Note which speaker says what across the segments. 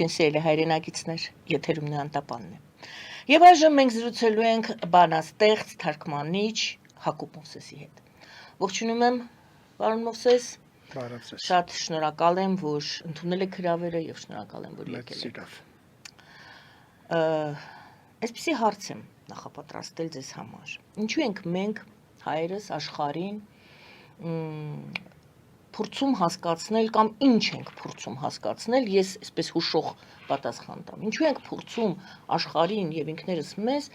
Speaker 1: Ողջույն սիրելի հայրենակիցներ, եթերում Նանտապանն է։ Եվ այժմ մենք զրուցելու ենք բանաստեղծ թարգմանիչ Հակոբ Մովսեսի հետ։ Ողջունում եմ, պարոն Մովսես։ Շատ շնորհակալ եմ, որ ընդունել եք հրավերը եւ շնորհակալ եմ, որ եկել եք։ Այսպեսի հարց եմ նախապատրաստել ձեզ համար։ Ինչու ենք մենք հայերս աշխարհին փորձում հասկացնել կամ ինչ ենք փորձում հասկացնել, ես այսպես հուշող պատասխան տամ։ Ինչու ենք փորձում աշխարհին եւ ինքներս մեզ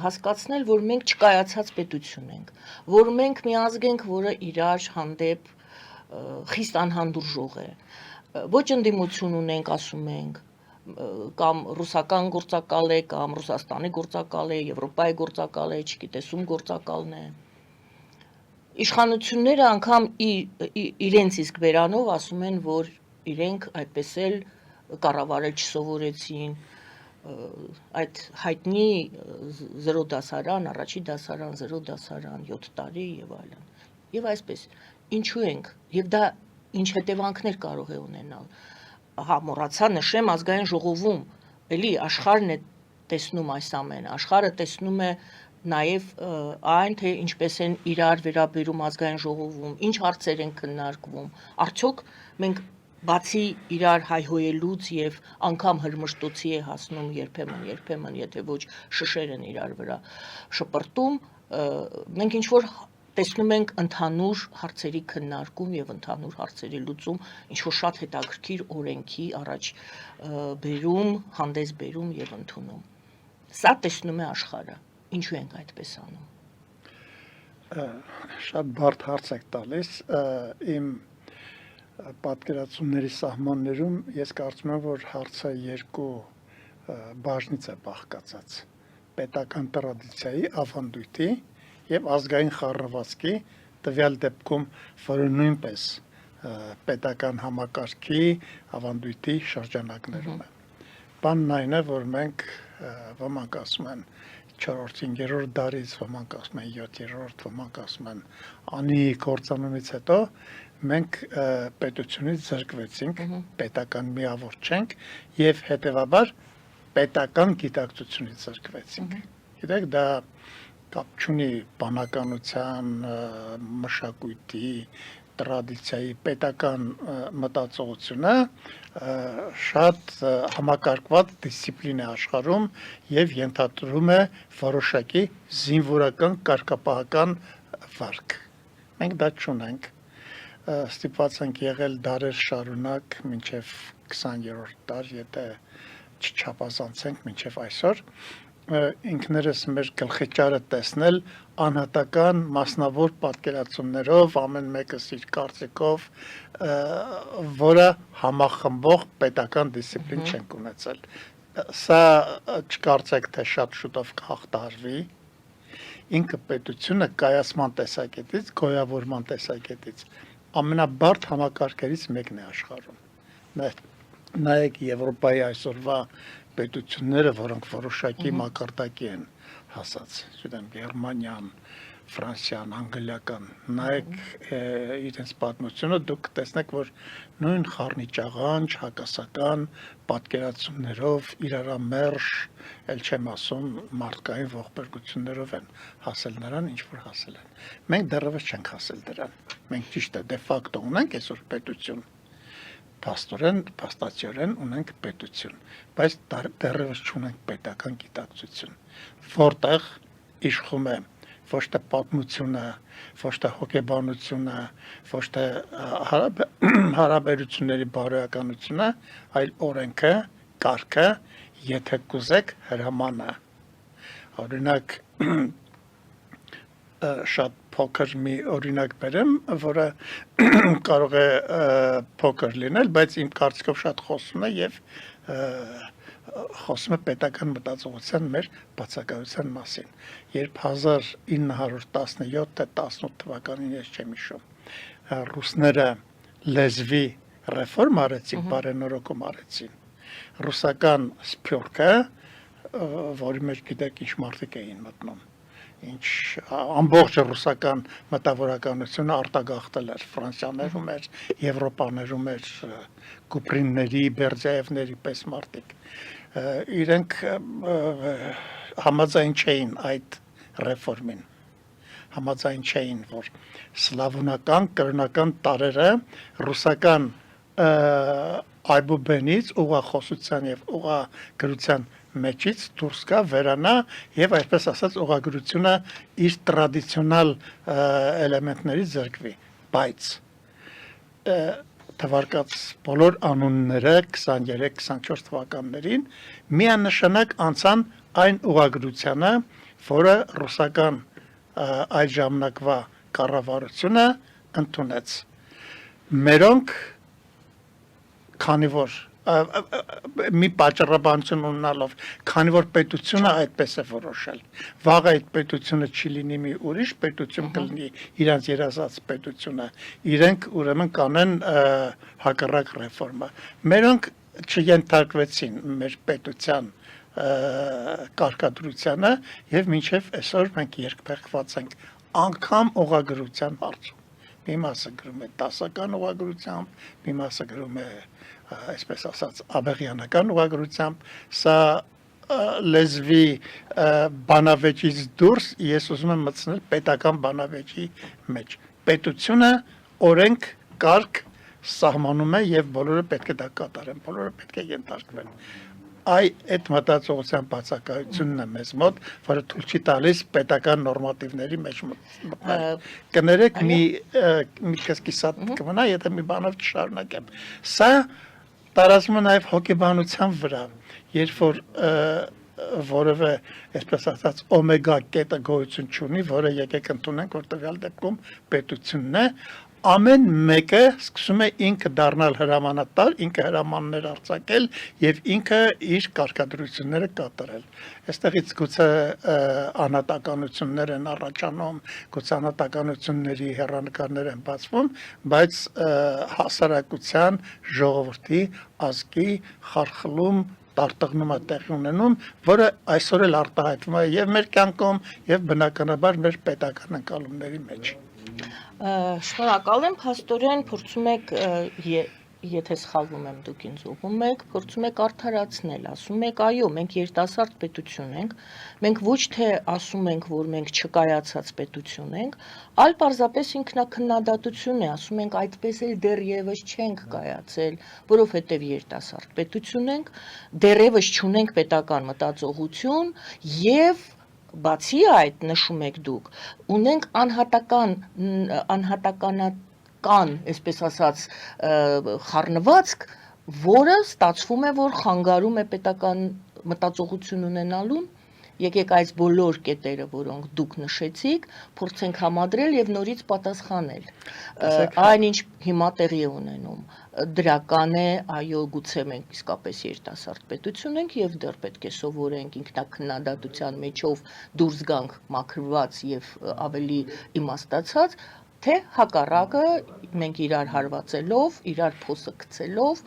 Speaker 1: հասկացնել, որ մենք չկայացած պետություն ենք, որ մենք մի ազգ ենք, որը իրար հանդեպ խիստ անհանդուրժող է։ Ոչ ընդդիմություն ունենք, ասում ենք, կամ ռուսական գործակալ է, կամ Ռուսաստանի գործակալ է, Եվրոպայի գործակալ է, չգիտես ում գործակալն է։ Իշխանությունները անգամ իրենց իսկ բերանով ասում են, որ իրենք այդպես էլ կառավարել չսովորեցին, այդ հայտնի 0 դասարան, առաջի դասարան, 0 դասարան, 7 տարի եւ այլն։ Եվ այսպես, ինչու ենք, եւ դա ինչ հետևանքներ կարող է ունենալ։ Հա, մոռացա նշեմ ազգային ժողովում, էլի աշխարհն է տեսնում այս ամենը, աշխարհը տեսնում է նաև այն, թե ինչպես են իրար վերաբերում ազգային ժողովում, ինչ հարցեր են քննարկվում, արդյոք մենք բացի իրար հայհոյելուց եւ անգամ հրմշտոցի է հասնում երբեմն, եթե ոչ շշեր են իրար վրա շպրտում, մենք ինչ որ տեսնում ենք ընդհանուր հարցերի քննարկում եւ ընդհանուր հարցերի լուծում, ինչ որ շատ հետաքրքիր օրենքի առաջ բերում, հանդես բերում եւ ընդունում։ Սա տեսնում է աշխարհը։ Ինչու ենք այդպես անում։
Speaker 2: Շատ բարդ հարց եք տալիս, իմ պատկերացումների սահմաններում ես կարծում եմ, որ հարցը երկու բաժնից է բաղկացած՝ պետական տրադիցիայի, ավանդույթի եւ ազգային խառնվածքի, տվյալ դեպքում, որը նույնպես պետական համակարգի, ավանդույթի շրջանակներում է։ Բանն այն է, որ մենք ոմանք ասում են 4-5-րդ դարից, ոմանք ասում են 7-րդ, ոմանք ասում են անի կործանումից հետո մենք պետությունից զրկվեցինք, պետական միավոր չենք եւ հետեւաբար պետական գիտակցությունից զրկվեցինք։ Գիտեք, դա կապ չունի բանականության, մշակույթի, տրադիցիայի, պետական մտածողությունը շատ համակարգված դիսցիպլին է աշխարհում եւ ենթադրում է որոշակի զինվորական կարգապահական վարկ։ Մենք դա չունենք, ստիպված ենք եղել դարեր շարունակ մինչև 20-րդ դար, եթե չչափազանցենք մինչև այսօր, ինքներս մեր գլխիճարը տեսնել անհատական մասնավոր պատկերացումներով, ամեն մեկս իր կարծիքով, որը համախմբող պետական դիսցիպլին չենք ունեցել։ Սա չկարծեք, թե շատ շուտով կհաղթահարվի։ Ինքը պետությունը կայացման տեսակետից, գոյավորման տեսակետից ամենաբարդ համակարգերից մեկն է աշխարհում։ Նայեք Եվրոպայի այսօրվա պետությունները, որոնք որոշակի մակարդակի են հասած, չգիտեմ, Գերմանիան, Ֆրանսիան, Անգլիական, նայեք իրենց պատմությունը, դուք կտեսնեք, որ նույն խառնիճաղանճ, հակասական պատկերացումներով, իրարամերժ, էլ չեմ ասում, մարդկային ողբերգություններով են հասել նրան, ինչ որ հասել են։ Մենք դեռևս չենք հասել դրան։ Մենք ճիշտ է, դե ֆակտո ունենք այսօր պետություն։ Փաստացիորեն ունենք պետություն, բայց դեռևս չունենք պետական գիտակցություն, որտեղ իշխում է ոչ թե պատմությունը, ոչ թե հոգեբանությունը, ոչ թե հարաբերությունների բարոյականությունը, այլ օրենքը, կարգը, եթե կուզեք հրամանը։ Օրինակ շատ փոքր մի օրինակ բերեմ, որը կարող է փոքր լինել, բայց իմ կարծիքով շատ խոսում է եւ խոսում է պետական մտածողության մեր բացակայության մասին։ Երբ 1917 թե 18 թվականին ես չեմ հիշում, ռուսները լեզվի ռեֆորմ արեցին, բարենորոգում արեցին, ռուսական սփյուռքը, որի մեջ գիտեք ինչ մարդիկ էին մտնում, ինչ ամբողջ ռուսական մտավորականությունը արտագաղթել էր Ֆրանսիաներում էր, Եվրոպաներում էր Կուպրինների, Բերձաևների պես մարդիկ։ Իրենք համաձայն չէին այդ ռեֆորմին։ Համաձայն չէին, որ սլավոնական կրոնական տարերը ռուսական այբուբենից ուղղախոսության եւ ուղղագրության մեջից դուրս գա վերանա եւ այսպես ասած ուղղագրությունը իր տրադիցիոնալ էլեմենտներից զրկվի, բայց թվարկած բոլոր անունները 23-24 թվականներին միանշանակ անցան այն ուղղագրությանը, որը ռուսական այդ ժամանակվա կառավարությունը ընդունեց։ Մերոնք քանի որ մի պատճառաբանություն ունենալով, քանի որ պետությունը այդպես է որոշել, վաղ այդ պետությունը չի լինի մի ուրիշ պետություն կլինի իրանց երազած պետությունը, իրենք ուրեմն կանեն հակառակ ռեֆորմա։ Մերոնք չենթարկվեցին մեր պետության կարգադրությանը եւ մինչեւ այսօր մենք երկփեղված ենք անգամ օղագրության հարցում։ Մի մասը գրում է դասական ուղղագրությամբ, մի մասը գրում է այսպես ասած աբեղյանական ուղղագրությամբ, սա լեզվի բանավեճից դուրս ես ուզում եմ մտցնել պետական բանավեճի մեջ։ Պետությունը օրենք կարգ սահմանում է եւ բոլորը պետք է դա կատարեն, բոլորը պետք է ենթարկվեն։ Այդ մտածողության բացակայությունն է մեզ մոտ, որը թույլ չի տալիս պետական նորմատիվների մեջ մտնել։ Կներեք մի կիսատ կմնա, եթե մի բանով չշարունակեմ։ Սա տարածվում է նաև հոգեբանության վրա, երբ որ որևէ, այսպես ասած, օմեգա կետը գոյություն չունի, որը եկեք ընդունենք, որ տվյալ դեպքում պետությունն է, ամեն մեկը սկսում է ինքը դառնալ հրամանատար, ինքը հրամաններ արձակել եւ ինքը իր կարգադրությունները կատարել։ Այստեղից գուցե անհատականություններ են առաջանում, գուցե անհատականությունների հեռանկարներ են բացվում, բայց հասարակության, ժողովրդի, ազգի խարխլում տարտղնում է տեղի ունենում, որը այսօր էլ արտահայտվում է եւ մեր կյանքում եւ բնականաբար մեր պետական ընկալումների մեջ։
Speaker 1: Շնորհակալ եմ, փաստորեն փորձում եք, եթե սխալվում եմ, դուք ինձ ուղղում եք, փորձում եք արդարացնել, ասում եք, այո, մենք երիտասարդ պետություն ենք, մենք ոչ թե ասում ենք, որ մենք չկայացած պետություն ենք, այլ պարզապես ինքնաքննադատություն է, ասում ենք այդպես էլ դեռևս չենք կայացել, որովհետև երիտասարդ պետություն ենք, դեռևս չունենք պետական մտածողություն եւ բացի այդ նշում եք դուք, ունենք անհատականական, այսպես ասած, խառնվածք, որը ստացվում է, որ խանգարում է պետական մտածողություն ունենալուն, եկեք այս բոլոր կետերը, որոնք դուք նշեցիք, փորձենք համադրել եւ նորից պատասխանել։ Այն ինչ հիմա տեղի է ունենում, դրական է, այո, գուցե մենք իսկապես երիտասարդ պետություն ենք եւ դեռ պետք է սովորենք ինքնաքննադատության մեջով դուրս գանք մաքրված եւ ավելի իմաստացած, թե հակառակը մենք իրար հարվածելով, իրար փոսը գցելով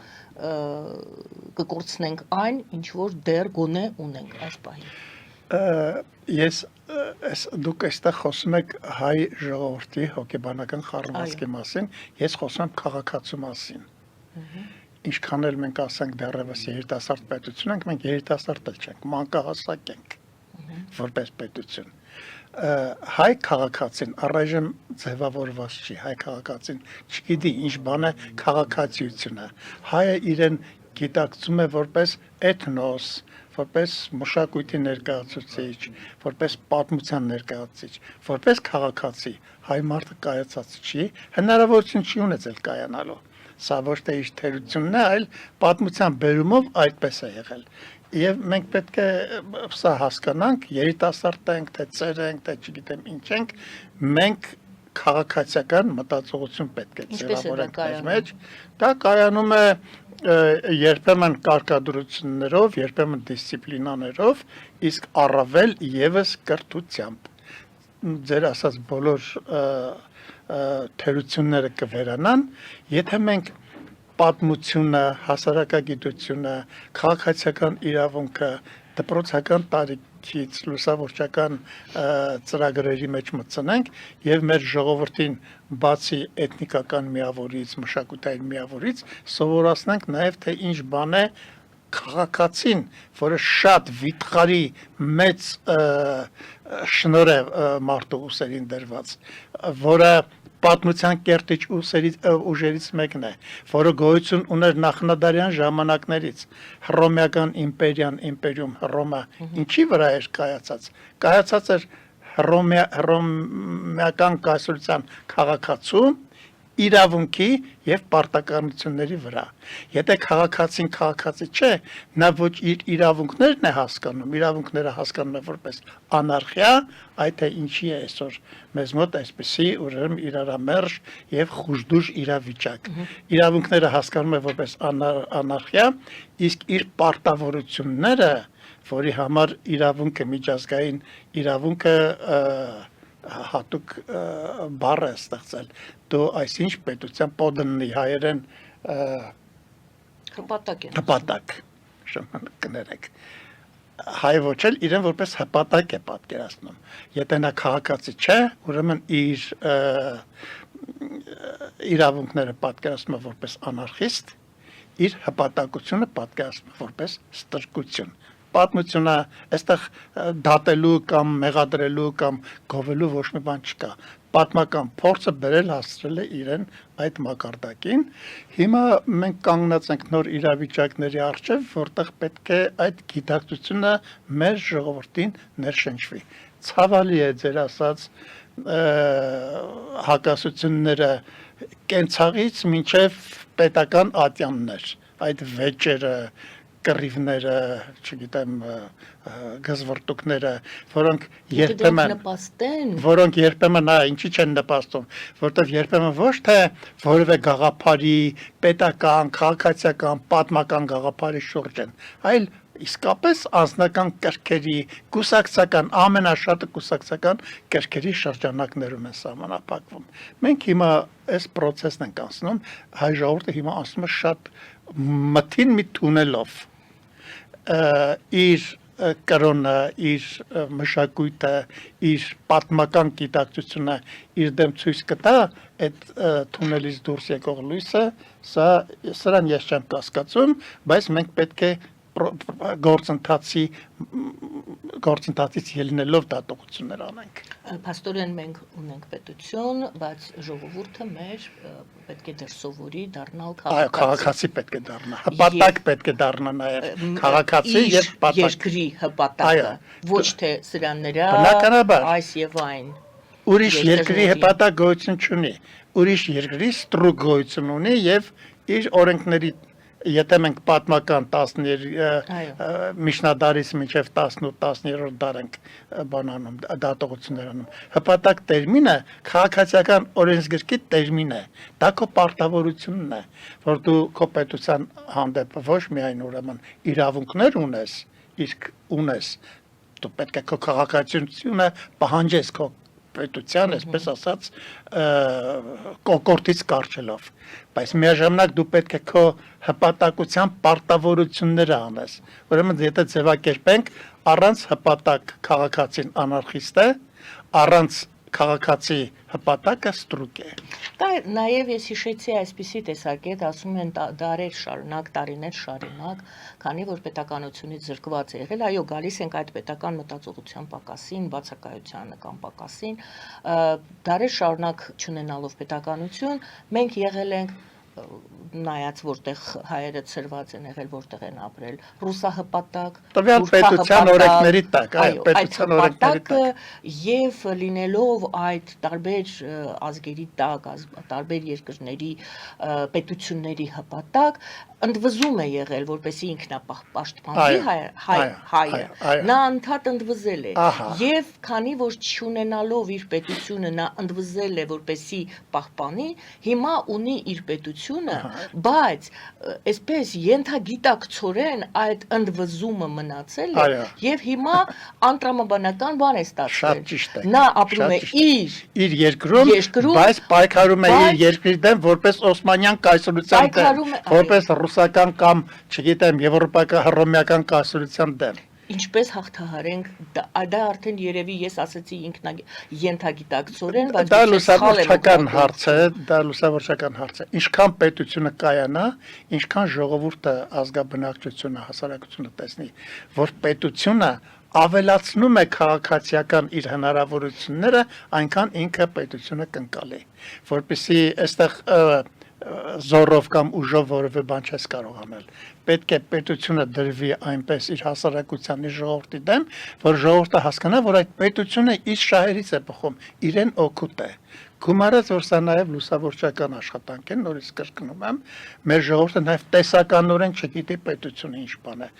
Speaker 1: կկորցնենք այն, ինչ որ դեռ գոնե ունենք այս պահին։
Speaker 2: Ես դուք այստեղ խոսում եք հայ ժողովրդի հոգեբանական խառնվածքի մասին, ես խոսում եմ քաղաքացու մասին։ Ինչքան էլ մենք ասենք դեռևս երիտասարդ պետություն ենք, մենք երիտասարդ էլ չենք, մանկահասակ ենք որպես պետություն։ Հայ քաղաքացին առայժմ ձևավորված չի, հայ քաղաքացին չգիտի ինչ բան է քաղաքացիությունը։ Հայը իրեն գիտակցում է որպես էթնոս, որպես մշակույթի ներկայացուցիչ, որպես պատմության ներկայացուցիչ, որպես քաղաքացի, հայ մարդը կայացած չի, հնարավորություն չի ունեցել կայանալու։ Սա ոչ թե իր թերությունն է, այլ պատմության բերումով այդպես է եղել։ Եվ մենք պետք է սա հասկանանք, երիտասարդ ենք, թե ծեր ենք, թե չգիտեմ ինչ ենք, մենք քաղաքացիական մտածողություն պետք է ձևավորենք մեր մեջ։ Դա կայանում է երբեմն կարգադրություններով, երբեմն դիսցիպլինաներով, իսկ առավել եւս կրթությամբ։ Ձեր ասած բոլոր թերությունները կվերանան, եթե մենք պատմությունը, հասարակագիտությունը, քաղաքացիական իրավունքը, դպրոցական տարիքից լուսավորչական ծրագրերի մեջ մտցնենք եւ մեր ժողովրդին բացի էթնիկական միավորից, մշակութային միավորից սովորացնենք նաեւ թե ինչ բան է քաղաքացին, որը շատ վիթխարի մեծ շնորհ է մարդու ուսերին դրված, որը պատմության կերտիչ ուժերից մեկն է, որը գոյություն ուներ նախնադարյան ժամանակներից, հռոմեական իմպերիում Հռոմը ինչի վրա էր կայացած։ Կայացած էր հռոմեական կայսրության քաղաքացում իրավունքի եւ պարտականությունների վրա։ Եթե քաղաքացին քաղաքացի չէ, նա ոչ իր իրավունքներն է հասկանում, իրավունքները հասկանում է որպես անարխիա, այդ է ինչի է այսօր մեզ մոտ այսպեսի ուրեմն իրարամերժ եւ խուժդուժ իրավիճակ։ Իրավունքները հասկանում է որպես անարխիա, իսկ իր պարտավորությունները, որի համար իրավունքը միջազգային իրավունքը հատուկ բառ է ստեղծել դու այսինչ պետության պոդնի հայերեն հպատակ կներեք հայ ոչ էլ իրեն որպես հպատակ է պատկերացնում եթե նա քաղաքացի չէ ուրեմն իր իրավունքները պատկերացնում է որպես անարխիստ իր հպատակությունը պատկերացնում է որպես ստրկություն պատմությունը այստեղ դատելու կամ մեղադրելու կամ գովելու ոչ մի բան չկա պատմական փորձը բերել հասցրել է իրեն այդ մակարդակին հիմա մենք կանգնած ենք նոր իրավիճակների առջև որտեղ պետք է այդ գիտակցությունը մեր ժողովրդին ներշնչվի ցավալի է ձեր ասած հակասությունները կենցաղից մինչև պետական ատյաններ այդ վեճերը կռիվները, չգիտեմ, գզվռտուքները, որոնք երբեմն ինչի չեն նպաստում, որտեղ երբեմն ոչ թե որևէ գաղափարի, պետական, քաղաքացիական, պատմական գաղափարի շուրջ են, այլ իսկապես անձնական կրքերի, կուսակցական, ամենաշատը կուսակցական կրքերի շրջանակներում են սահմանափակվում։ Մենք հիմա այս process-ն ենք անցնում, հայ ժողովուրդը հիմա անցնում է շատ մթին մի թունելով իր կրոնը, իր մշակույթը, իր պատմական գիտակցությունը իր դեմ ցույց կտա այդ թունելից դուրս եկող լույսը, սրան ես չեմ կասկածում, բայց մենք պետք է գործընթացից ելնելով դատողություններ անենք։
Speaker 1: Փաստորեն մենք ունենք պետություն, բայց ժողովուրդը մեր պետք է դեռ սովորի դառնալ
Speaker 2: քաղաքացի պետք է դառնա, հպատակ պետք է դառնա նաև քաղաքացի եւ
Speaker 1: երկրի հպատակը, ոչ թե սրաներա, այս եւ այն։
Speaker 2: Ուրիշ երկրի հպատակ գոյություն չունի, ուրիշ երկրի ստրուկ գոյություն ունի եւ իր օրենքների Եթե մենք պատմական միջնադարից մինչև 18-10-րդ դար ենք բանանում, դատողություններ անում, հպատակ տերմինը քաղաքացիական օրենսգրքի տերմին է, դա քո պարտավորությունն է, որ դու քո պետության հանդեպ ոչ միայն ուրեմն իրավունքներ ունես, իսկ ունես, դու պետք է քո քաղաքացիությունը պահանջես քո պետության, այսպես ասած, կոկորտից կարճելով, բայց միաժամանակ դու պետք է քո հպատակության պարտավորությունները անես, ուրեմն եթե ձևակերպենք, առանց հպատակ քաղաքացին անարխիստ է, առանց քաղաքացի հպատակը ստրուկ է։
Speaker 1: Դա նաև ես հիշեցի այսպիսի տեսակետ, ասում են դարեր շարունակ, տարիներ շարունակ, քանի որ պետականությունից զրկված է եղել, այո, գալիս ենք այդ պետական մտածողության պակասին, բացակայությանը կամ պակասին, դարեր շարունակ չունենալով պետականություն, մենք եղել ենք նայած որտեղ հայերը ծրված են եղել, որտեղ են ապրել, ռուսահպատակ,
Speaker 2: տվյալ պետության օրենքների տակ,
Speaker 1: պետության օրենքների տակ եւ լինելով այդ տարբեր ազգերի տակ, տարբեր երկրների պետությունների հպատակ, ընդվզում է եղել, որպեսզի ինքնապաշտպանվի հայը, նա անդադ ընդվզել է եւ քանի որ չունենալով իր պետությունը նա ընդվզել է որպեսզի պահպանի, հիմա ունի իր պետությունը պետությունը, բայց այսպես ենթագիտակցորեն այդ ընդվզումը մնացել է եւ հիմա անտրամաբանական բան է ստացվել։
Speaker 2: Շատ ճիշտ է։
Speaker 1: Նա ապրում է
Speaker 2: իր երկրում, բայց պայքարում է իր երկրի դեմ որպես Օսմանյան կայսրության դեմ, որպես ռուսական կամ, չգիտեմ, եվրոպական հռոմեական կայսրության դեմ։
Speaker 1: Ինչպես հաղթահարենք, դա արդեն երևի ես ասացի ենթագիտակցորեն, բայց
Speaker 2: դա լուսավորչական հարց է, ինչքան պետությունը կայանա, ինչքան ժողովուրդը ազգաբնակչությունը, հասարակությունը տեսնի, որ պետությունը ավելացնում է քաղաքացիական իր հնարավորությունները, այնքան ինքը պետությունը կընկալի, որպեսզի այստեղ զորով կամ ուժով որևէ բան չես կարող անել։ Պետք է պետությունը դրվի այնպես իր հասարակության իր ժողովրդի դեմ, որ ժողովուրդը հասկանա, որ այդ պետությունը իր շահերից է բխում, իրեն օգուտ է։ Գումարած որ սա նաև լուսավորչական աշխատանք է, նորից կրկնում եմ, մեր ժողովուրդը նաև տեսականորեն չգիտի պետությունը ինչ բան է։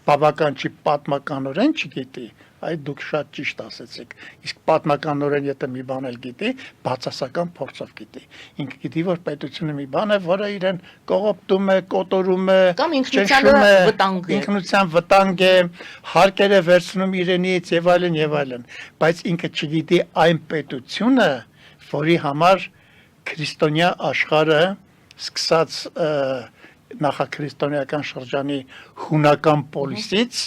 Speaker 2: Բավական չի պատմականորեն չգիտի, այդ դուք շատ ճիշտ ասեցիք, իսկ պատմականորեն եթե մի բան էլ գիտի, բացասական փորձով գիտի, ինքը գիտի, որ պետությունը մի բան է, որը իրեն կողոպտում է, կոտորում է,
Speaker 1: կամ ինքնության
Speaker 2: վտանգ է, հարկեր է վերցնում իրենից եւ այլն, բայց ինքը չգիտի այն պետությունը, որի համար քրիստոնյա աշխարհը սկսած նախաքրիստոնեական շրջանի հունական պոլիսից,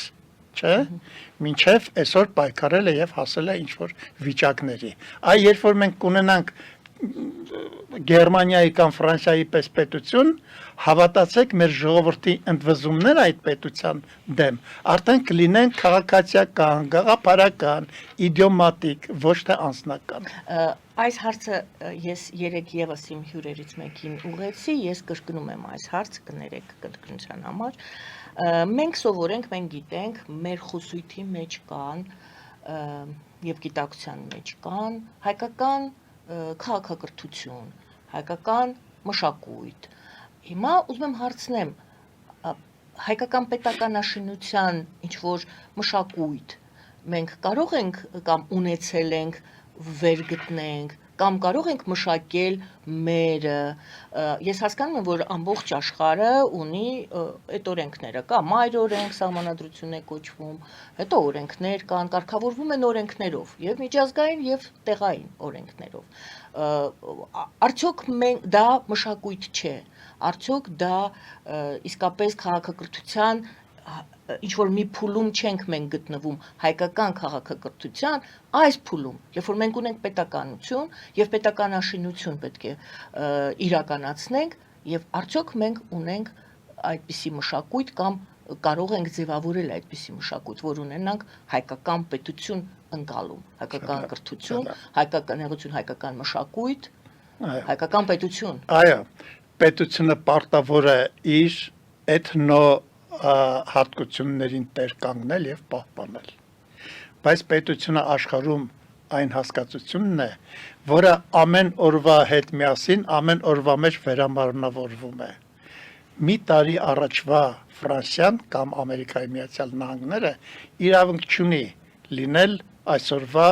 Speaker 2: չէ, մինչև այսօր պայքարել է եւ հասել է ինչ-որ վիճակների։ Այ երբ որ մենք կունենանք Գերմանիայի կամ Ֆրանսիայի պես պետություն, հավատացեք մեր ժողովրդի ընդվզումները այդ պետության դեմ արդեն կլինեն քաղաքացիական, գաղափարական, իդիոմատիկ, ոչ թե անձնական։
Speaker 1: Այս հարցը ես երեք եւս իմ հյուրերից մեկին ուղեցի, ես կրկնում եմ այս հարցը, կներեք կրկնության համար։ Մենք սովորենք, մենք գիտենք, մեր խոսույթի մեջ կան եւ գիտակցության մեջ կան հայկական քաղաքակրթություն, հայկական մշակույթ։ Հիմա ուզում եմ հարցնեմ, հայկական պետականաշինության ինչ-որ մշակույթ մենք կարող ենք կամ ունեցել ենք վերգտնենք, կամ կարող ենք մշակել մերը, ես հասկանում եմ, որ ամբողջ աշխարհը ունի այդ օրենքները, կա մայր օրենք, սահմանադրություն է կոչվում, հետո օրենքներ կան, կարգավորվում են օրենքներով, եւ միջազգային եւ տեղային օրենքներով։ Արդյոք դա մշակույթ չէ, արդյոք դա իսկապես քաղաքակրթության ինչ-որ մի փուլում չենք մենք գտնվում հայկական քաղաքակրթության, այս փուլում, երբ որ մենք ունենք պետականություն եւ պետականաշինություն պետք է իրականացնենք եւ արդյոք մենք ունենք այդպիսի մշակույթ կամ կարող ենք ձևավորել այդպիսի մշակույթ, որ ունենանք հայկական պետություն ընկալում, հայկական կրթություն, հայկականություն, հայկական մշակույթ, հայկական պետություն։
Speaker 2: Այո, պետությունը պարտավոր է իր էթնո հատկություններին տեր կանգնել եւ պահպանել։ Բայց պետությունը աշխարհում այն հասկացությունն է, որը ամեն օրվա հետ միասին ամեն օրվա մեջ վերամարմնավորվում է։ Մի տարի առաջվա Ֆրանսիան կամ Ամերիկայի Միացյալ Նահանգները իրավունք չունի լինել այսօրվա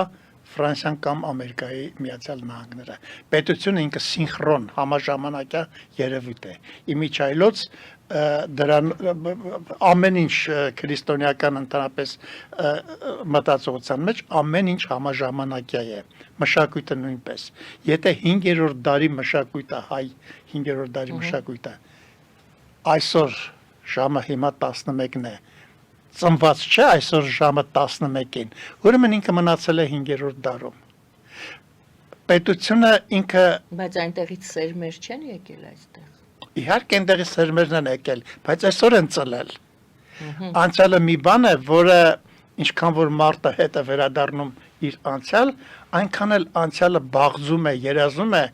Speaker 2: Ֆրանսիան կամ Ամերիկայի Միացյալ Նահանգները։ Պետությունը ինքը սինխրոն համաժամանակյա երևույթ է։ Իմիջայլոց դրան ամեն ինչ քրիստոնեական ընդհանրապես մտածողության մեջ ամեն ինչ համաժամանակյա է, մշակույթը նույնպես։ Եթե 5-րդ դարի մշակույթը, հայ 5-րդ դարի մշակույթը այսօր ժամը հիմա 11-ն է, ծնված չէ այսօր ժամը 11-ին, ուրեմն ինքը մնացել է 5-րդ դարում։ Պետությունը ինքը
Speaker 1: բայց այնտեղից սերմեր չեն եկել այստեղ։
Speaker 2: Իհարկե այնտեղից սերմերն են եկել, բայց այսօր են ծլել։ Անցյալը մի բան է, որը ինչքան որ մարդը հետ է վերադառնում իր անցյալ, այնքան էլ անցյալը բաղձում է, երազում է,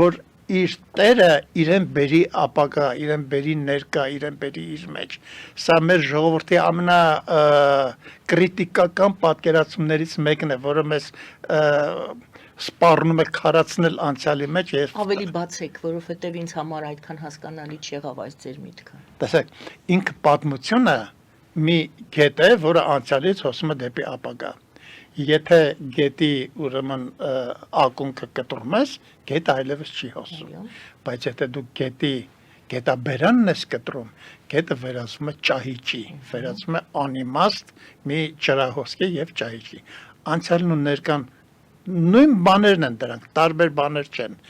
Speaker 2: որ իր տերը իրեն բերի ապագա, իրեն բերի ներկա, իրեն բերի իր մեջ։ Սա մեր ժողովրդի ամենա կրիտիկական պատկերացումներից մեկն է, որը մեզ սպառնում է քարացնել անցյալի մեջ եւ
Speaker 1: ավելի բացեք, որովհետեւ ինձ համար այդքան հասկանալի չեղավ այս ձեր միտքը։
Speaker 2: Տեսեք, ինքը պատմությունը մի կետ է, որը անցյալից հոսում է դեպի ապագա։ եթե գետի ուրեմն ակունքը կտրում ես, գետը այլևս չի հոսում, բայց եթե դու գետաբերանն ես կտրում, գետը վերածվում է ճահիճի, վերածվում է անիմաստ մի ջրահոսքի եւ ճահիճի։ Անցյալն ու ներկան նույն բաներն են դրանք, տարբեր բաներ չեն։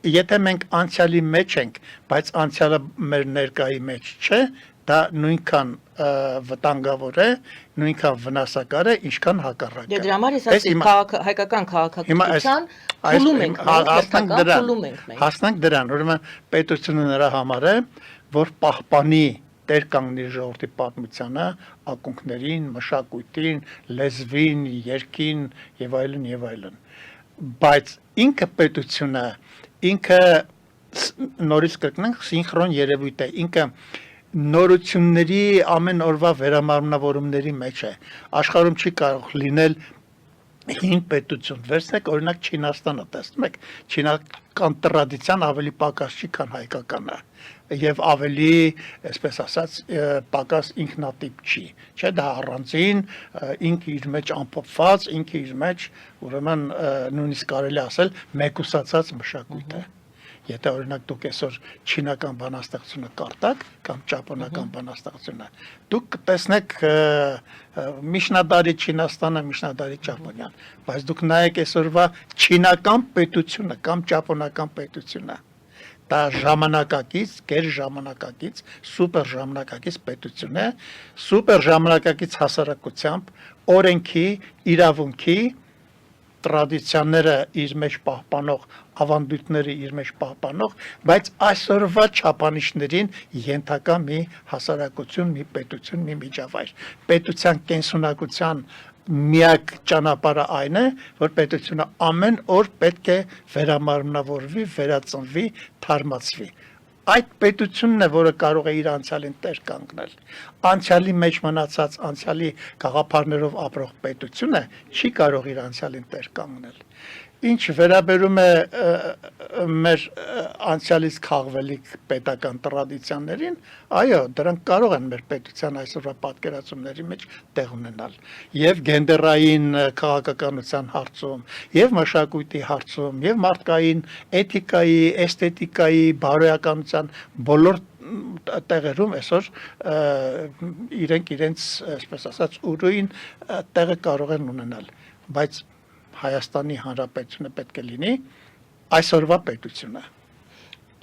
Speaker 2: Եթե մենք անցյալի մեջ ենք, բայց անցյալը մեր ներկայի մեջ չէ, դա նույնքան վտանգավոր է, նույնքան վնասակար է, ինչքան հակառակը։
Speaker 1: Դե դրա համար ես ասի հայկական քաղաքականության փուլում ենք,
Speaker 2: հասնենք դրան, ուրեմն պետությունը նրա համար է, որ պահպանի տեր կանգնի ժողովրդի պատմությանը, ակունքներին, մշակույթին, լեզվին, երգին եւ այլն։ Բայց ինքը պետությունը, ինքը նորից կրկնենք սինխրոն երևույթ է, ինքը նորությունների ամեն օրվա վերամարմնավորումների մեջ է։ Աշխարհում չի կարող լինել հին պետություն։ Վերցնեք օրինակ Չինաստանը, տեսնում եք, չինական տրադիցիան ավելի պակաս չի, քան հայկականը, եւ ավելի, այսպես ասած, պակաս ինքնատիպ չի։ Չէ, դա առանձին, ինքը իր մեջ ամփոփված, ինքը իր մեջ, ուրեմն նույնիսկ կարելի ասել, մեկուսացած մշակույթ է։ Եթե օրինակ դուք այսօր չինական բանաստեղծությունը կարտակ կամ ճապոնական բանաստեղծությունը, դուք կտեսնեք միջնադարի Չինաստանը, միջնադարի Ճապոնիան, բայց դուք նայեք այսօրվա չինական պետությունը կամ ճապոնական պետությունը, դա ժամանակակից, գերժամանակակից, սուպեր ժամանակակից պետություն է, սուպեր ժամանակակից հասարակությամբ, օրենքի, իրավունքի, տրադիցիաները իր մեջ պահպանող, ավանդույթները իր մեջ պահպանող, բայց այսօրվա չափանիշներին ենթակա մի հասարակություն, մի պետություն, մի միջավայր։ Պետության կենսունակության միակ ճանապարհը այն է, որ պետությունը ամեն օր պետք է վերամարմնավորվի, վերածնվի, թարմացվի։ Այդ պետությունն է, որը կարող է իր անցյալին տեր կանգնել։ Անցյալի մեջ մնացած, անցյալի գաղափարներով ապրող պետությունը չի կարող իր անցյալին տեր կանգնել։ Ինչ վերաբերում է մեր անցյալից քաղվելիք պետական տրադիցիաներին, այո, դրանք կարող են մեր պետության այսօրվա պատկերացումների մեջ տեղ ունենալ։ Եվ գենդերային քաղաքականության հարցում, եւ մշակույթի հարցում, եւ մարդկային էթիկայի, էսթետիկայի, բարոյականության բոլոր տեղերում այսօր իրենց, այսպես ասած, ուրույն տեղը կարող են ունենալ, բայց Հայաստանի Հանրապետությունը պետք է լինի այսօրվա պետությունը։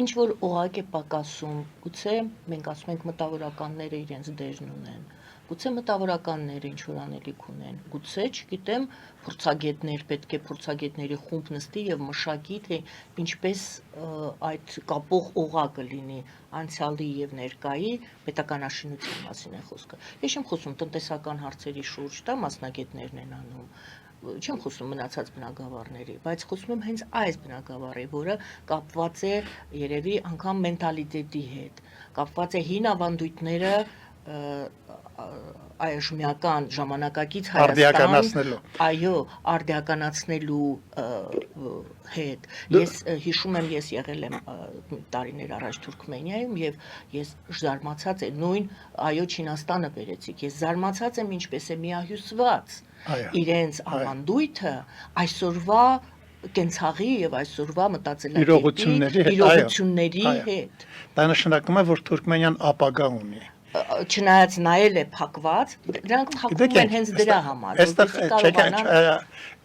Speaker 1: Ինչ որ օղակ է պակասում, գուցե մենք ասում ենք մտավորականները իրենց դերն ունեն, գուցե մտավորականները ինչ որ անելիք ունեն, գուցե, չգիտեմ, փորձագետներ, պետք է փորձագետների խումբ նստի եւ մշակի, թե ինչպես այդ կապող օղակը լինի անցյալի եւ ներկայի պետականաշինության մասին է խոսքը։ Ես չեմ խոսում տնտեսական հարցերի շուրջ, դա մասնագետներն են անում, չեմ խոսում մնացած բնագավառների, բայց խոսում եմ հենց այս բնագավառի, որը կապված է երևի անգամ մենտալիտետի հետ, կապված է հին ավանդույթները այժմյական ժամանակակից Հայաստան, այո, արդիականացնելու հետ։ Ես հիշում եմ, ես եղել եմ տարիներ առաջ Թուրքմենիայում եւ ես զարմացած եմ, նույն այո Չինաստանը վերեցիք, ես զարմացած եմ ինչպես է միահյուսված իրենց ավանդույթը այսօրվա կենցաղի եւ այսօրվա մտածելակերպի իրողությունների հետ։
Speaker 2: Դա նշանակում է, որ Թուրքմենիան ապագա ունի։
Speaker 1: Չնայած նայել է փակված, դրանք հակվում են հենց դրա համար,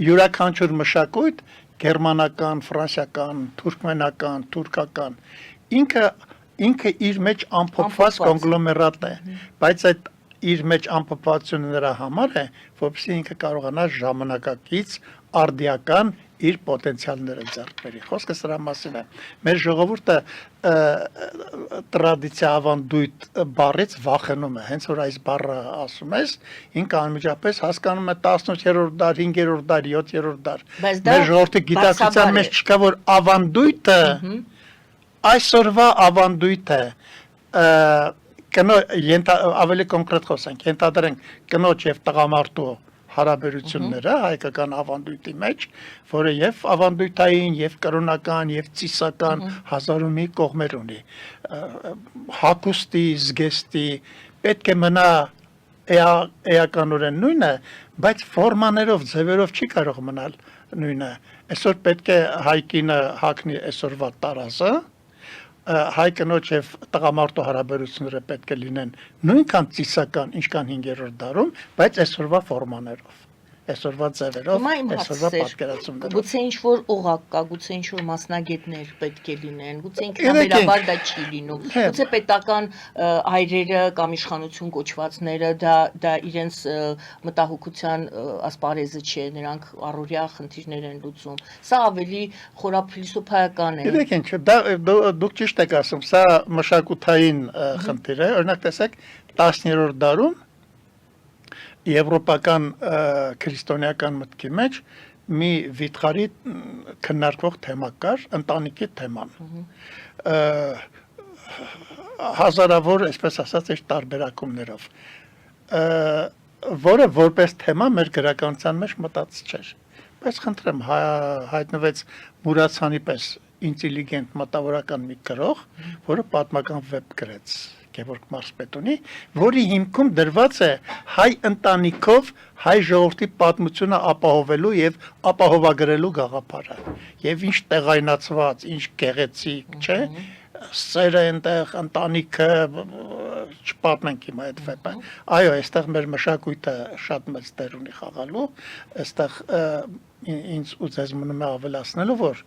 Speaker 2: յուրաքանչյուր մշակույթ, գերմանական, ֆրանսիական, թուրքմենական, թուրքական, ինքը իր մեջ ամփոփված կոնգլոմերատ է, բայց այդ իր մեջ ամփոփվածությունը նրա համար է, որպեսզի ինքը կարողանա ժամանակակից, արդիական իր պոտենցիալները ձեռք բերի։ Խոսքը սրա մասին է։ Մեր ժողովուրդը տրադիցիա ավանդույթ բառից վախենում է, հենց որ այս բառը ասում ես, ինքը անմիջապես հասկանում է 18-րդ դար, 5-րդ դար, 7-րդ դար։ Մեր ժողովրդի գիտակցության մեջ չկա, որ ավանդույթը այսօրվա ավանդույթ է, ավելի կոնկրետ խոսենք, ենթադրենք կնոջ եւ տղամարդու հարաբերությունները հայկական ավանդույթի մեջ, որը եւ ավանդույթային, եւ կրոնական, եւ ծիսական հազար ու մի կողմեր ունի։ Հագուստի, զգեստի պետք է մնա էականորեն նույնը, բայց ֆորմաներով, ձևերով չի կարող մնալ նույնը։ Այսօր պետք է հայկինը հագնի այսօրվա տարազը, հայ կնոջ եւ տղամարդու հարաբերությունները պետք է լինեն նույնքան ծիսական, ինչքան 5-րդ դարում, բայց այսօրվա ֆորմաներով, այսօրվա ձևերով,
Speaker 1: Հիմա իմ
Speaker 2: այսօրվա
Speaker 1: հարցը
Speaker 2: պատկերացումներով։
Speaker 1: գուցե ինչ որ օղակ կա, գուցե ինչ որ մասնագետներ պետք է լինեն, գուցե ինքնաբերաբար դա չի լինում, գուցե պետական այրերը կամ իշխանություն կոչվածները դա իրենց մտահոգության ասպարեզը չէ, նրանք առօրյա խնդիրներ են լուծում։ Սա ավելի խորափիլիսոփայական է։
Speaker 2: Գիտեք ինչ, դուք ճիշտ եք ասում, սա մշակութային խնդիր է, օրինակ տեսեք 10-րդ դարում եվրոպական քրիստոնեական մտքի մեջ մի վիթխարի քննարկվող թեմա կար, ընտանիքի թեման։ Հազարավոր, այսպես ասած, այս տարբերակումներով, որը որպես թեմա մեր գրականության մեջ մտած չէր։ Բայց խնդրեմ, հայտնվեց Մուրացյանի պես ինտելիգենտ մտավորական մի գրող, որը պատմական վեպ գրեց Գևորգ Մարզպետունի, որի հիմքում դրված է հայ ընտանիքով հայ ժողովրդի պատմությունը ապահովելու եւ ապահովագրելու գաղափարը։ Եվ ինչ տեղայնացված, ինչ գեղեցիկ, չէ՞, սերը այնտեղ ընտանիքը չպատնենք հիմա այդ վեպը։ Այո, այստեղ մեր մշակույթը շատ մեծ դեր ունի խաղալու, այստեղ ինձ ու ձեզ մնում է ավելացնելու, որ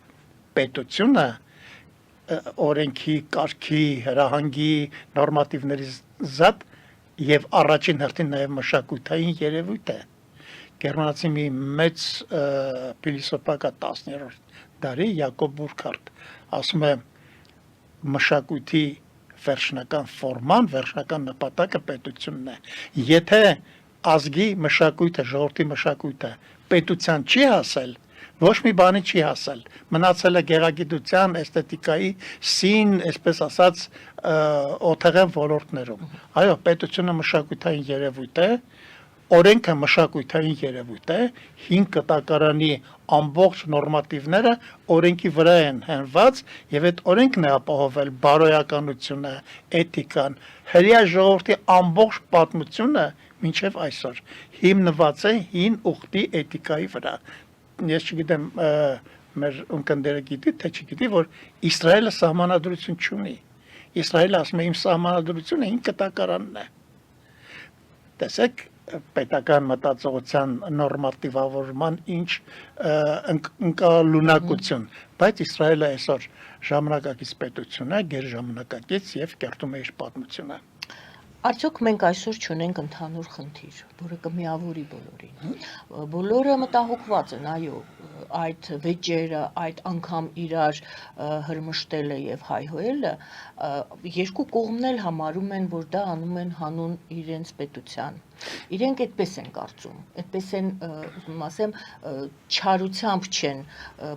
Speaker 2: պետությունը օրենքի, կարգի, հրահանգի, նորմատիվների զատ եւ առաջին հերթին նաեւ մշակութային երևույթ է։ Գերմանացի մի մեծ փիլիսոփա 10-րդ դարի Յակոբ Բուրքհարտ ասում է մշակույթի վերջնական ֆորման, վերջնական նպատակը պետությունն է։ Եթե ազգի մշակույթը, ժողովրդի մշակույթը պետության չի հասել, ոչ մի բանի չի հասել, մնացել է գեղագիտության, էսթետիկայի, սին, այսպես ասած, օթեղեն ոլորտներում։ Այո, պետությունը մշակութային երևույթ է, օրենքը մշակութային երևույթ է, 5 կտակարանի ամբողջ նորմատիվները օրենքի վրա են հենված եւ այդ օրենքն է ապահովել բարոյականությունը, էթիկան, հրեա ժողովրդի ամբողջ պատմությունը մինչեւ այսօր հիմնված է հին ուխտի էթիկայի վրա։ Ես չգիտեմ, մեր ունկնդերը գիտի, թե չգիտի, որ Իսրայելը սահմանադրություն չունի։ Իսրայելը ասում է իմ սահմանադրությունը 5 կտակարանն է։ Տեսեք, պետական մտածողության նորմատիվավորման ինչ ընկալունակություն, բայց Իսրայելը այսօր ժամանակակից պետություն է, գերժամանակակից եւ կերտում է իր պատմությունը։
Speaker 1: Արդյոք մենք այսօր չունենք ընդհանուր խնդիր, որը կմիավորի բոլորին։ Բոլորը մտահոգված են, այո, այդ վեճերը, այդ անգամ իրար հրմշտելը եւ հայհոյելը երկու կողմն էլ համարում են, որ դա անում են հանուն իրենց պետության։ Իրենք այդպես են կարծում, այդպես են, ուզում ասեմ, չարությամբ չեն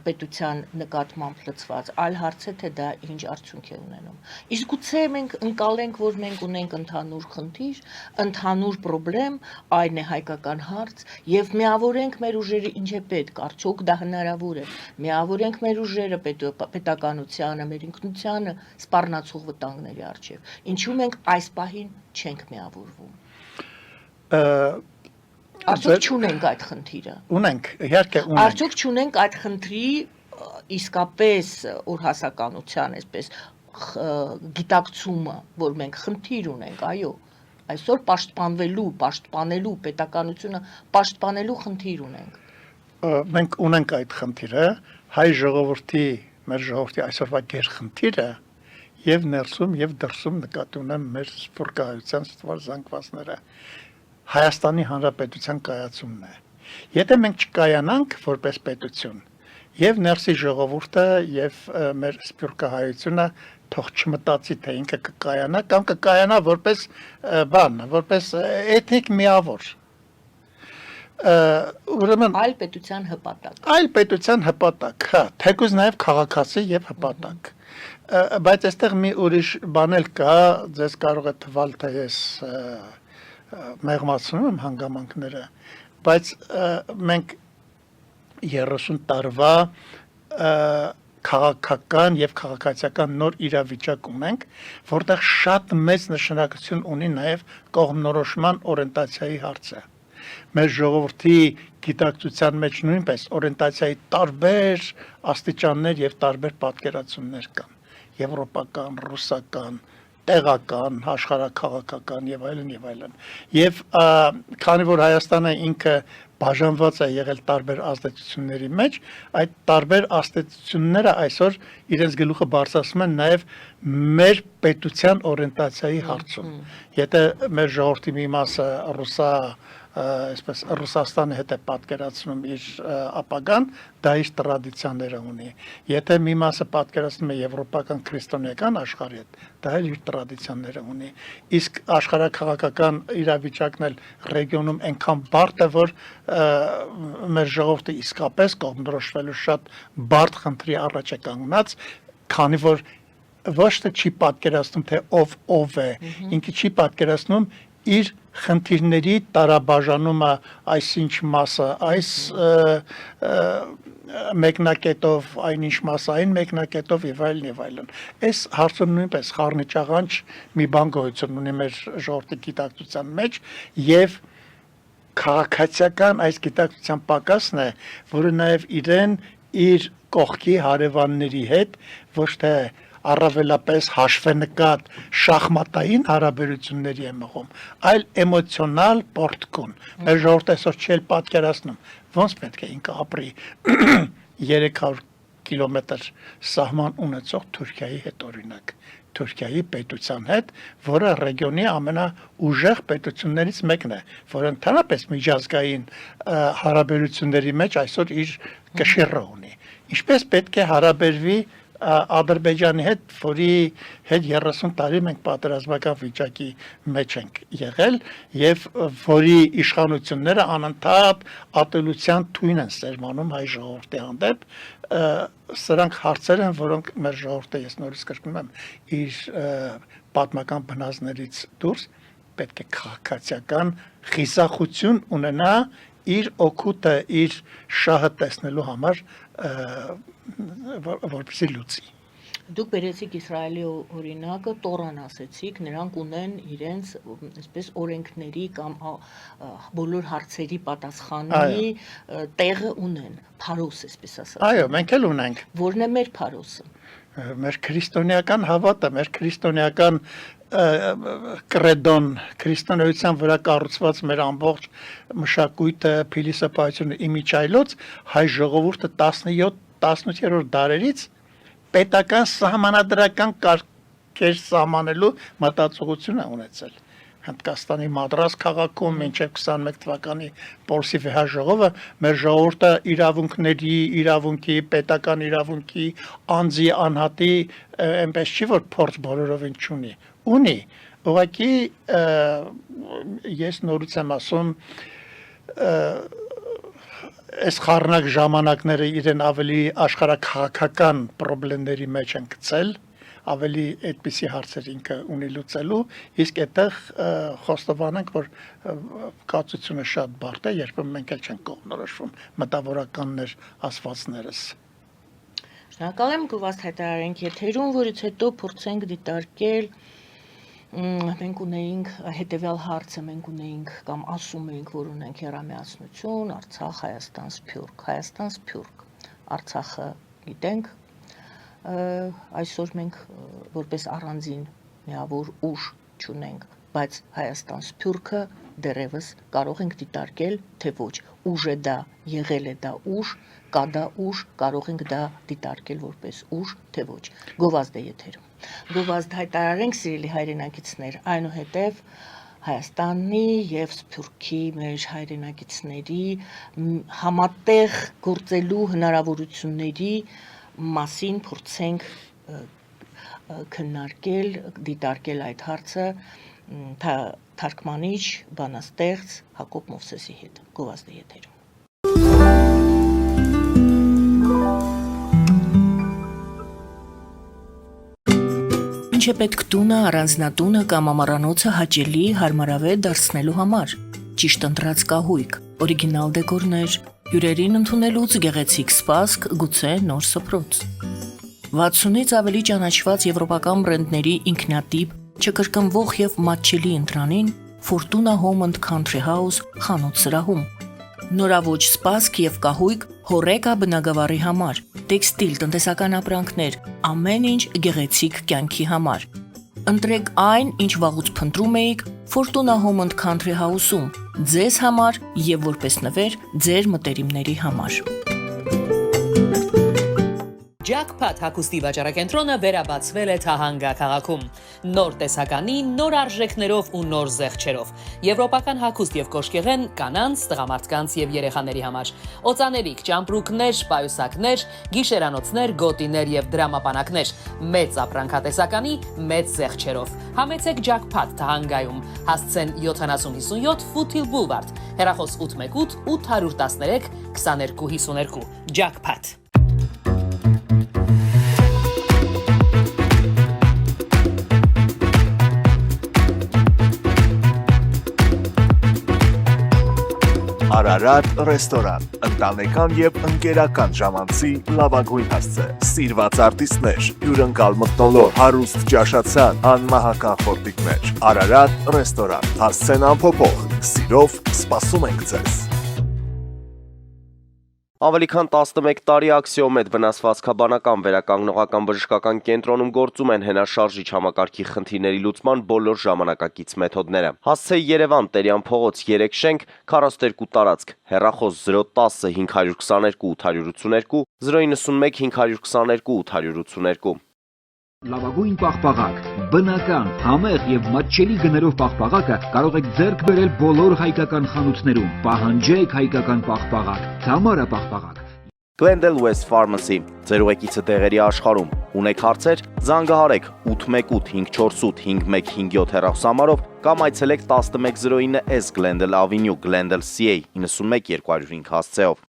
Speaker 1: պետության նկատմամբ լծված, այլ հարց է, թե դա ինչ արդյունք է ունենում։ Իսկ գուցե մենք ընկալենք, որ մենք ունենք ընդհանուր խնդիր, ընդհանուր խնդրեմ, այն է հայկական հարց, եւ միավորենք մեր ուժերը ինչ է պետք, արդյոք դա հնարավոր է։ Միավորենք մեր ուժերը պետականությանը, մեր ինքնությանը սպառնացող վտանգների առջև։ Ինչու մենք այս պահին չենք միավորվում։ Արդյոք չունենք այդ խնդիրը։
Speaker 2: Ունենք, իհարկե ունենք։
Speaker 1: Արդյոք չունենք այդ խնդրի իսկապես օրհասականության, այսպես գիտակցումը, որ մենք խնդիր ունենք, այո, այսօր պաշտպանելու պետականությունը պաշտպանելու խնդիր ունենք։
Speaker 2: Մենք ունենք այդ խնդիրը, հայ ժողովրդի, մեր ժողովրդի այսօրվա գերխնդիրը եւ ներսում եւ դրսում նկատի ունեմ մեր սփյուռքահայության ստվար զանգվածները։ Հայաստանի Հանրապետության կայացումն է։ Եթե մենք չկայանանք որպես պետություն, եւ ներսի ժողովուրդը եւ մեր սփյուռքահայությունը թող չմտածի, թե ինքը կկայանա կամ կկայանա որպես բան, որպես էթնիկ միավոր։ Ուրեմն
Speaker 1: այլ պետության հպատակ։
Speaker 2: Այլ պետության հպատակ, հա, թեկուզ նաեւ քաղաքացի եւ հպատակ։ Բայց այստեղ մի ուրիշ բան էլ կա, ձեզ կարող է թվալ, թե ես մեղմացնում եմ հանգամանքները, բայց մենք 30 տարվա քաղաքական եւ քաղաքացիական նոր իրավիճակ ունենք, որտեղ շատ մեծ նշանակություն ունի նաեւ կողմնորոշման օրենտացիայի հարցը։ Մեր ժողովրդի գիտակցության մեջ նույնպես օրենտացիայի տարբեր աստիճաններ եւ տարբեր պատկերացումներ կան։ Եվրոպական, ռուսական, տեղական, աշխարհաքաղաքական եւ այլն եւ այլն։ Եվ քանի որ Հայաստանը ինքը բաժանված է եղել տարբեր ազդեցությունների մեջ, այդ տարբեր ազդեցությունները այսօր իրենց գլուխը բարձրացնում են նաեւ մեր պետության օրենտացիայի հարցում։ Եթե մեր ժողովրդի մի մասը այսպես Ռուսաստանի հետ է պատկերացնում իր ապագան, դա իր տրադիցիաները ունի։ Եթե մի մասը պատկերացնում է եվրոպական քրիստոնեական աշխարհի հետ, դա էլ իր տրադիցիաները ունի։ Իսկ աշխարհաքաղաքական իրավիճակն էլ ռեգիոնում այնքան բարդ է, որ մեր ժողովուրդը իսկապես կողմնորոշվելու շատ բարդ խնդրի առաջ է կանգնած, քանի որ ոչ թե չի պատկերացնում, թե ով է, ինքը չի պատկերացնում իր խնդիրների տարաբաժանումը այսինչ մասը, այս մեկնակետով, այնինչ մասը, այն մեկնակետով եւ այլն եւ այլն։ Այս հարցում նույնպես խառնիճաղանջ մի բան գոյություն ունի մեր ժողովրդի գիտակցության մեջ եւ քաղաքացիական այս գիտակցության պակասն է, որը նաեւ իրեն իր կողքի հարևանների հետ ոչ թե առավելապես հաշվենկատ շախմատային հարաբերությունների է մղում, այլ էմոցիոնալ պորտկուն։ Մեր ժողովուրդը այսօր չի պատկերացնում, ոնց պետք է ինքը ապրի 300 կիլոմետր սահման ունեցող Թուրքիայի հետ օրինակ, Թուրքիայի պետության հետ, որը ռեգիոնի ամենաուժեղ պետություններից մեկն է, որը ընդհանրապես միջազգային հարաբերությունների մեջ այսօր իր կշիռը ունի։ Ինչպես պետք է հարաբերվի Ադրբեջանի հետ, որի հետ 30 տարի մենք պատերազմական վիճակի մեջ ենք եղել եւ որի իշխանությունները անընդհատ ատելության թույն են սերմանում հայ ժողովրդի հանդեպ, սրանք հարցեր են, որոնք մեր ժողովուրդը, ես նորից կրկնում եմ, իր պատմական բնազներից դուրս պետք է քաղաքացիական խիզախություն ունենա իր օգուտը, իր շահը տեսնելու համար, որպեսզի լուծի։
Speaker 1: Դուք բերեցիք Իսրայելի օրինակը, Տորան ասեցիք, նրանք ունեն իրենց այսպես օրենքների կամ բոլոր հարցերի պատասխանի տեղը ունեն, փարոս այսպես ասած։
Speaker 2: Այո, մենք էլ ունենք։
Speaker 1: Որն է մեր փարոսը։
Speaker 2: Մեր քրիստոնեական հավատը, մեր քրիստոնեական կրեդոն, քրիստոնեության վրա կառուցված մեր ամբողջ մշակույթը, փիլիսոփայությունը իմիջայլոց հայ ժողովուրդը 17-18-րդ դարերից պետական սահմանադրական կարգեր սահմանելու մտածողություն է ունեցել։ Հնդկաստանի Մադրաս քաղաքում մինչև 21 թվականի Պորսի վեհաժողովը մեր ժողովուրդը իրավունքի, պետական իրավունքի, անձի անհատի այնպես չի, որ փորձ բոլորովին չունի։ Ունի, ուղղակի ես նորից եմ ասում, այս խառնակ ժամանակները իրեն ավելի աշխարհաքաղաքական խնդիրների մեջ են գցել, ավելի այդպիսի հարցեր ինքը ունի լուծելու, իսկ այդտեղ խոստովանենք, որ կացությունը շատ բարդ է, երբեմն մենք էլ չենք կողմնորոշվում մտավորականներ ասվածներս։
Speaker 1: Շնորհակալ եմ, գովազդ հայտարարենք եթերում, որից հետո փորձենք դիտարկել մենք ունեինք հետևյալ հարցը, մենք ունեինք կամ ասում էինք, որ ունենք հեռամիացնություն, Արցախ, Հայաստան, Սփյուռք, Հայաստան, Սփյուռք, Արցախը գիտենք, այսօր մենք որպես առանձին միավոր ուժ չունենք, բայց Հայաստան, Սփյուռքը դեռևս կարող ենք դիտարկել, թե ոչ, ուժ է դա, եղել է դա ուժ, կա դա ուժ, կարող ենք դա դիտարկել որպես ուժ, թե ոչ, գովազդ է եթերում։ Գովազդ հայտարարենք, սիրելի հայրենակիցներ, այնուհետև Հայաստանի եւ Սփյուռքի մեր հայրենակիցների համատեղ գործելու հնարավորությունների մասին փորձենք քննարկել, դիտարկել այդ հարցը թարգմանիչ, բանաստեղծ Հակոբ Մովսեսի հետ։ Գովազդ է եթերում։ Ինչ է պետք տունը, առանձնատունը կամ ամառանոցը հաճելի, հարմարավետ դարձնելու համար։ Ճիշտ ընտրած կահույք, օրիգինալ դեկորներ, հյուրերին ընդունելուց գեղեցիկ սպասք, գուցե նոր սփռոց։ 60-ից ավելի ճանաչված եվրոպական բրենդների ինքնատիպ, չկրկնվող եւ մատչելի ընտրանին Fortuna Home and Country House խանութ սրահում։ Նորավոճ սպասք եւ կահույք հորեկա բնագավառի համար, տեքստիլ, տնտեսական ապրանքներ, ամեն ինչ գեղեցիկ կյանքի համար։ Ընտրեք այն, ինչ վաղուց փնտրում էիք Fortuna Home and Country House-ում, ձեզ համար եւ որպես նվեր ձեր մտերիմների համար։
Speaker 3: Jackpot հագուստի վաճառակենտրոնը վերաբացվել է Թահանգա քաղաքում։ Նոր տեսականի, նոր արժեքներով ու նոր զեղչերով։ Եվրոպական հագուստ եւ կոշկեղեն կանանց, տղամարդկանց եւ երեխաների համար։ Օծանելիք, ճամպրուկներ, պայուսակներ, գիշերանոցներ, գոտիներ եւ դրամապանակներ։ Մեծ ապրանքատեսականի, մեծ զեղչերով։ Համեցեք Jackpot Թահանգայում։ Հասցեն 7057 Foothill Boulevard։ Հեռախոս 818 813 2252։ Jackpot։
Speaker 4: Արարատ ռեստորան, ընտանեկան եւ ընկերական ժամանցի լավագույն հասցե, սիրված արտիստներ, հյուրընկալ մթնոլորտ, հարուստ ճաշացան, անմահական խորտիկներ, Արարատ ռեստորան, հասցեն անփոփոխ, սիրով սպասում ենք ձեզ։
Speaker 5: Ավելի քան 11 տարի Աքսիոմեդ վնասվածքաբանական վերականգնողական բժշկական կենտրոնում գործում են հենաշարժիչ համակարգի խնդիրների լուծման բոլոր ժամանակակից մեթոդները։ Հասցեի Երևան, Տերյան փողոց 3 շենք, 42 տարածք, հեռախոս 010 522 882, 091 522 882։
Speaker 6: Լավագույն պաղպաղակ, բնական, համեղ եւ մատչելի գներով պաղպաղակը կարող եք ձեռք բերել բոլոր հայկական խանութներում։ Պահանջեք հայկական պաղպաղակ, Թամարա պաղպաղակ։
Speaker 5: Glendale West Pharmacy, ձեր ուղեկիցը տեղերի աշխարհում։ Ունեք հարցեր, զանգահարեք 818 548 5157 հեռախոսահամարով կամ այցելեք 1109S Glendale Avenue, Glendale CA 91205 հասցեով։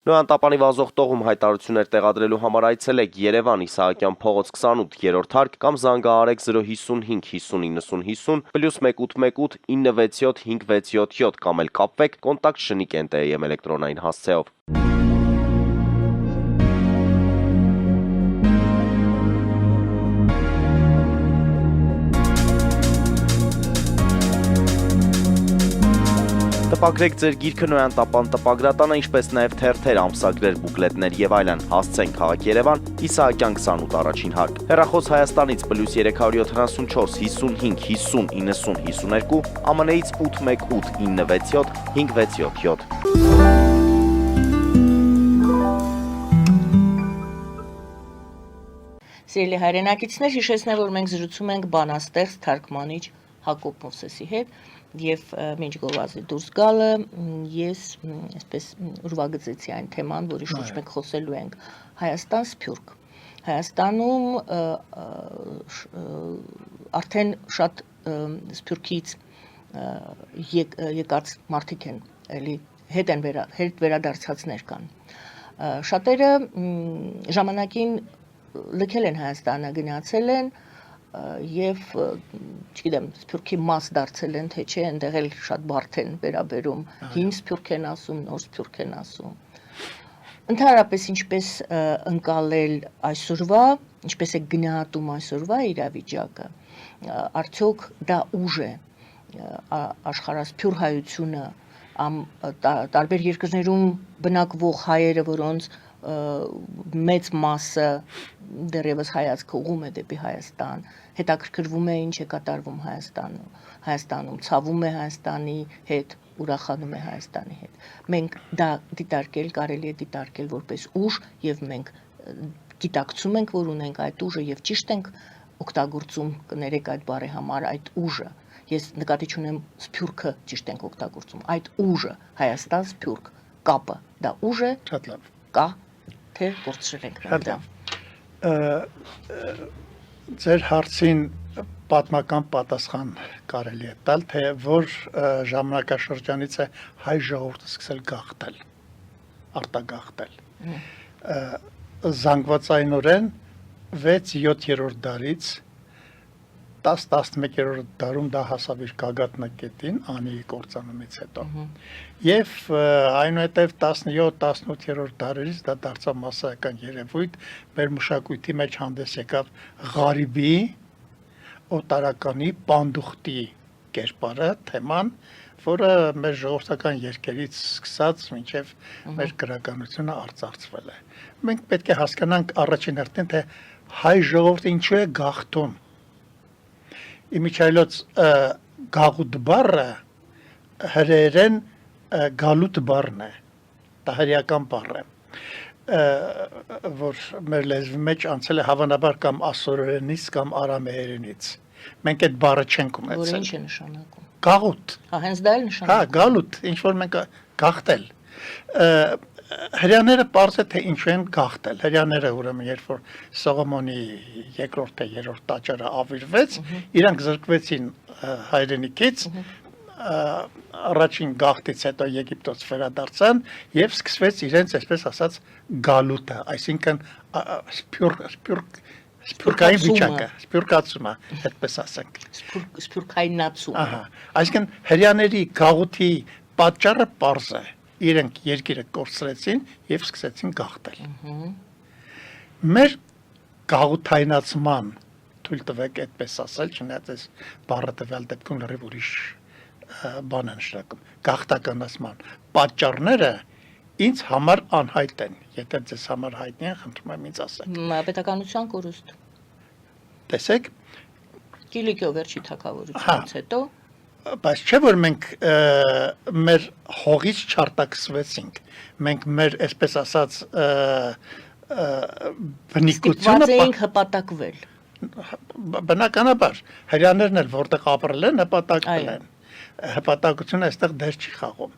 Speaker 5: Նոյան տապանի վազող տողում հայտարարություններ տեղադրելու համար այցելեք Երևան Իսահակյան փողոց 28 երրորդ հարկ կամ զանգահարեք 055 50 90 50 +118 967 5677 կամ էլ կապվեք կոնտակտ Շնիկ NTM էլեկտրոնային հասցեով։ Տպագրեք ձեր գիրքը Նոյան տապան տպագրատանը, ինչպես նաև թերթեր, ամսագրեր, բուկլետներ եւ այլն։ Հասցեն քաղաք Երևան, Իսահակյան 28 առաջին հարկ։ Հեռախոս Հայաստանից +374 55 50 90 52, ԱՄՆ-ից 818 967 5677։
Speaker 1: Սիրելի հայրենակիցներ, հիշեցնեմ, որ մենք զրուցում ենք բանաստեղծ թարգմանիչ Հակոբ Մովսեսի հետ եւ մինչ գովազդի դուրս գալը ես այսպես ուրվագծեցի այն թեման, որի շուրջ մենք խոսելու ենք Հայաստան Սփյուռք։ Հայաստանում արդեն շատ Սփյուռքից եկած մարդիկ են, էլի հետ վերադարձածներ կան։ Շատերը ժամանակին լքել են Հայաստանը, գնացել են եւ չգիտեմ, Սփյուռքի մաս դարձել են, թե չէ, այնտեղ էլ շատ բարդ են վերաբերում, հին Սփյուռք են ասում, նոր Սփյուռք են ասում։ Ընդհանրապես ինչպես ընկալել այսօրվա, ինչպես է գնահատում այսօրվա իրավիճակը, արդյոք դա ուժ է աշխարհասփյուռ հայությունը, տարբեր երկրներում բնակվող հայերը, որոնց մեծ մասը դեռևս հայացքը ուղղում է դեպի Հայաստան, հետաքրքրվում է ինչ է կատարվում Հայաստանում, ցավում է Հայաստանի հետ, ուրախանում է Հայաստանի հետ։ Մենք դա կարելի է դիտարկել որպես ուժ եւ մենք գիտակցում ենք, որ ունենք այդ ուժը եւ ճիշտ ենք օգտագործում, կներեք այդ բառի համար, այդ ուժը։ Ես նկատի չունեմ Սփյուռքը ճիշտ ենք օգտագործում, այդ ուժը, Հայաստան Սփյուռք կապը, դա ուժ է,
Speaker 2: Շատ լավ։
Speaker 1: Կա թե կորցրել ենք դա։
Speaker 2: Ձեր հարցին պատմական պատասխան կարելի է տալ, թե որ ժամանակաշրջանից է հայ ժողովուրդը սկսել գաղթել, արտագաղթել։ Զանգվածայնորեն 6-7-րդ դարից 10-11-րդ դարում դա հասավ իր գագաթնակետին Անիի կործանումից հետո։ Եվ այնուհետև 17-18-րդ դարերից դա դարձավ մասսայական երևույթ, մեր մշակույթի մեջ հանդես եկավ Ղարիբի օտարականի պանդուխտի կերպարը, թեման, որը մեր ժողովրդական երկերից սկսած մինչև մեր գրականությունը արծարծվել է։ Մենք պետք է հասկանանք առաջին հերթին, թե հայ ժողովուրդը ինչու է գաղթում։ Իմիջայլոց գաղութ բառը հրեերեն գալուտ բառն է, դա հրեական բառ է, որ մեր լեզվի մեջ անցել է հավանաբար կամ ասորերենից կամ արամեերենից։ Մենք այդ բառը չենք
Speaker 1: Որ
Speaker 2: ունեցել։
Speaker 1: ինչ է նշանակում։
Speaker 2: Գաղութ,
Speaker 1: Հա, հենց դա էլ
Speaker 2: հա,
Speaker 1: նշանակում։
Speaker 2: գալուտ, ինչ որ մենք գաղթել։ Հрьяաները պարզ է թե ինչու են գաղթել։ Հрьяաները ուրեմն երբ որ Սողոմոնի երկրորդ թե երրորդ տաճարը ավիրվեց, իրանք զրկվեցին հայրենիքից, առաջին գաղթից հետո Եգիպտոց վերադարձան եւ սկսվեց իրենց այսպես ասած գալուտը, այսինքն սփյուռքային վիճակը, սփյուռքացումը, այդպես ասենք։
Speaker 1: Սփյուռքայնացում։
Speaker 2: Ահա, այսինքն հрьяաների գաղութի պատճառը պարզ է։ Իրենք երկիրը կորցրեցին եւ սկսեցին գաղթել։ Մեր գաղութայնացման թույլ տվեք այդպես ասել, չնայած այս բառը տվյալ դեպքում լրիվ ուրիշ բան է նշանակում։ Գաղթականացման պատճառները ինձ համար անհայտ են։ Եթե ձեզ համար հայտնի են, խնդրում եմ ինձ ասեք։
Speaker 1: Պետականության կորուստ։
Speaker 2: Տեսեք,
Speaker 1: Կիլիկիո վերջի թագավորությունից հետո
Speaker 2: բայց չէ որ մենք մեր հողից չարտաքսվեցինք, մենք մեր այսպես ասած բնիկությունը
Speaker 1: ստիպված էինք հպատակվել։
Speaker 2: բնականաբար հрьяաներն էլ որտեղ ապրել են հպատակվել են, հպատակությունը այստեղ դեր չի խաղում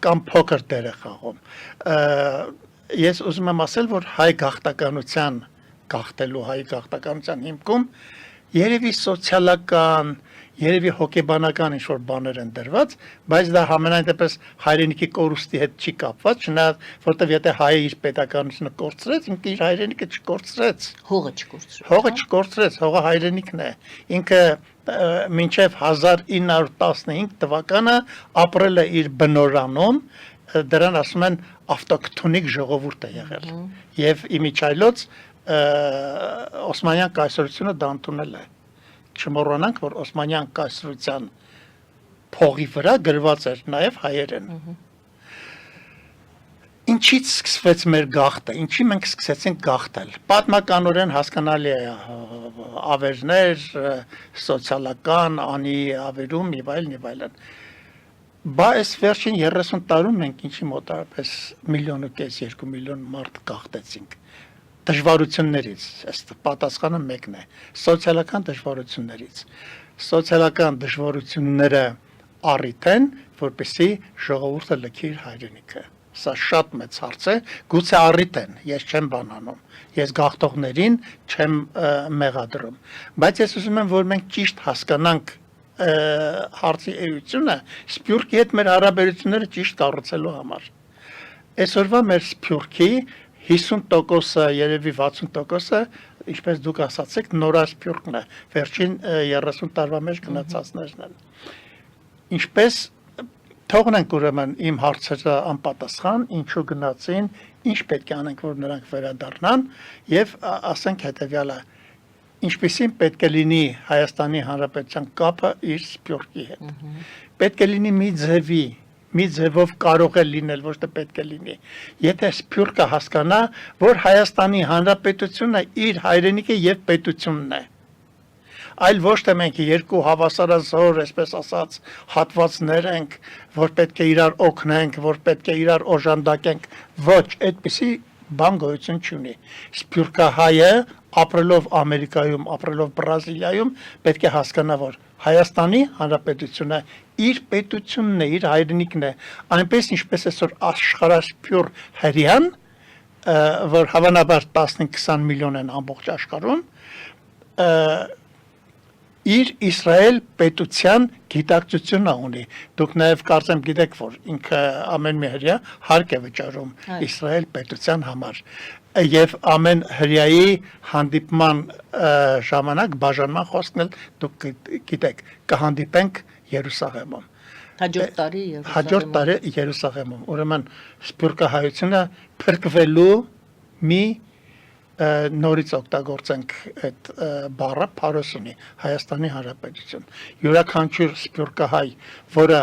Speaker 2: կամ փոքր դեր է խաղում։ Ես ուզում եմ ասել, որ հայ գաղթականության գաղթելու հայ գաղթականության հիմքում երևի սոցիալական, երևի հոգեբանական ինչ-որ բաներ են դրված, բայց դա համենայն դեպս հայրենիքի կորուստի հետ չի կապված, չնայած որտեվ եթե հայը իր պետականությունը կորցրեց, ինքը իր հայրենիքը չկորցրեց։
Speaker 1: Հողը չկորցրեց։
Speaker 2: Հողը չկորցրեց, հողը հայրենիքն է։ Ինքը մինչև 1915 թվականը ապրել է իր բնորանում, դրան ասում են ավտոկթոնիկ ժողովուրդ է եղել։ Եվ իմիջայլոց Օսմանյան կայսրությունը դա ընդունել է։ Չմոռանանք, որ Օսմանյան կայսրության փողի վրա գրված էր նաև հայերեն։ Ինչից սկսվեց մեր գաղթը, ինչի մենք սկսեցինք գաղթել։ Պատմականորեն հասկանալի է ավերներ, սոցիալական, անի ավերում եւ այլն։ Բայց վերջին 30 տարում մենք ինչի մոտավորապես 1.5 միլիոն, 2 միլիոն մարդ գաղթեցինք։ Դժվարություններից, ըստ պատասխանը մեկն է, սոցիալական դժվարություններից։ Սոցիալական դժվարությունները առիթ են, որպեսզի ժողովուրդը լքի իր հայրենիքը։ Սա շատ մեծ հարց է, գուցե առիթ են, ես չեմ բանանում, ես գաղթողներին չեմ մեղադրում, բայց ես ուզում եմ, որ մենք ճիշտ հասկանանք հարցի էությունը, սփյուռքի հետ մեր հարաբերությունները ճիշտ կառուցելու համար։ Այսօրվա մեր սփյուռքի 50%-ը, երևի 60%-ը, ինչպես դուք ասացիք, նորար սփյուռքն է, վերջին 30 տարվա մեջ գնացածներն են։ Ինչպես թողնենք ուրեմն իմ հարցերը անպատասխան, ինչու գնացին, ինչ պետք է անենք, որ նրանք վերադառնան եւ ասենք հետեւյալը. ինչպեսին պետք է լինի Հայաստանի Հանրապետության կապը իր սփյուռքի հետ։ Պետք է լինի մի ձևով կարող է լինել, ոչ թե պետք է լինի։ Եթե սփյուռքը հասկանա, որ Հայաստանի Հանրապետությունը իր հայրենիքը եւ պետությունն է, այլ ոչ թե մենք երկու հավասարազոր, այսպես ասած, հատվածներ ենք, որ պետք է իրար օգնենք, որ պետք է իրար օժանդակենք, ոչ, այդպիսի բան գոյություն չունի։ Սփյուռքահայը ապրելով Ամերիկայում, ապրելով Բրազիլիայում, պետք է հասկանա, որ Հայաստանի Հանրապետությունը իր պետությունն է, իր հայրենիքն է, այնպես ինչպես այսօր աշխարհասփյուռ հрьяան, որ հավանաբար 15-20 միլիոն են ամբողջ աշխարհում, իր Իսրայել պետության գիտակցությունը ունի։ Դուք նաև կարծեմ գիտեք, որ ինքը ամեն մի հրյա հարկ է վճարում Իսրայել պետության համար։ Եվ ամեն հրյայի հանդիպման ժամանակ բաժանման խոսքն էլ դուք գիտեք կհանդիպենք Երուսաղեմում
Speaker 1: Հաջորդ տարի
Speaker 2: հաջորդ տարի Երուսաղեմում ուրեմն սփյուռքահայությունը փրկվելու մի նորից օգտագործենք այդ բառը Փարոսունի Հայաստանի Հանրապետություն յուրաքանչյուր սփյուռքահայ որը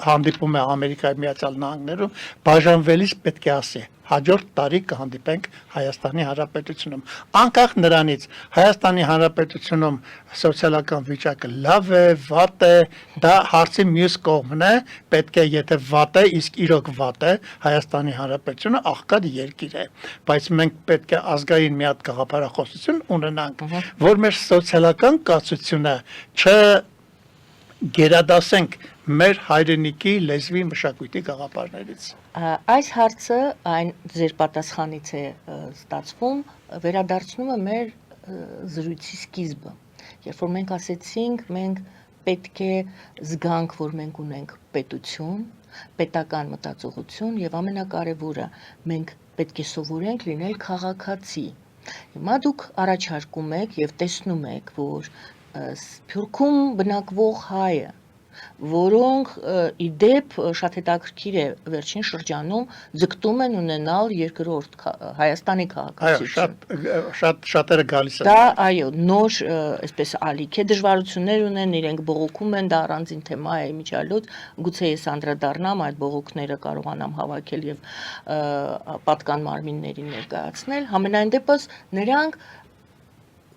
Speaker 2: հանդիպում է Ամերիկայի Միացյալ Նահանգներում բաժանվելիս պետք է ասի հաջորդ տարի կհանդիպենք Հայաստանի Հանրապետությունում անկախ նրանից Հայաստանի Հանրապետությունում սոցիալական վիճակը լավ է վատ է դա հարցի մյուս կողմն է պետք է եթե վատ է իսկ իրոք վատ է Հայաստանի Հանրապետությունը աղքատ երկիր է բայց մենք պետք է ազգային մի հատ գաղափարախոսություն ունենանք որ մեր սոցիալական կացությունը չգերադասենք մեր հայրենիքի լեզվի մշակույթի գաղափարներից
Speaker 1: Այս հարցը այն ձեր պատասխանից է ստացվում, վերադարձնում է մեր զրույցի սկիզբը։ Երբ որ մենք ասեցինք, մենք պետք է զգանք, որ մենք ունենք պետություն, պետական մտածողություն եւ ամենակարևորը մենք պետք է սովորենք լինել քաղաքացի։ Հիմա դուք առաջարկում եք եւ տեսնում եք, որ Սփյուռքում բնակվող հայը որոնք իդեպ շատ հետաքրքիր է վերջին շրջանում ձգտում են ունենալ երկրորդ Հայաստանի քաղաքացիություն
Speaker 2: շատերը գալիս են
Speaker 1: դա այո նոր այսպես ալիք է դժվարություններ ունեն իրենք բողոքում են դա առանձին թեմա է միջալոց գուցե ես անդրադառնամ այդ բողոքները կարողանամ հավաքել եւ պատկան մարմիններին ներկայացնել համենայն դեպս նրանք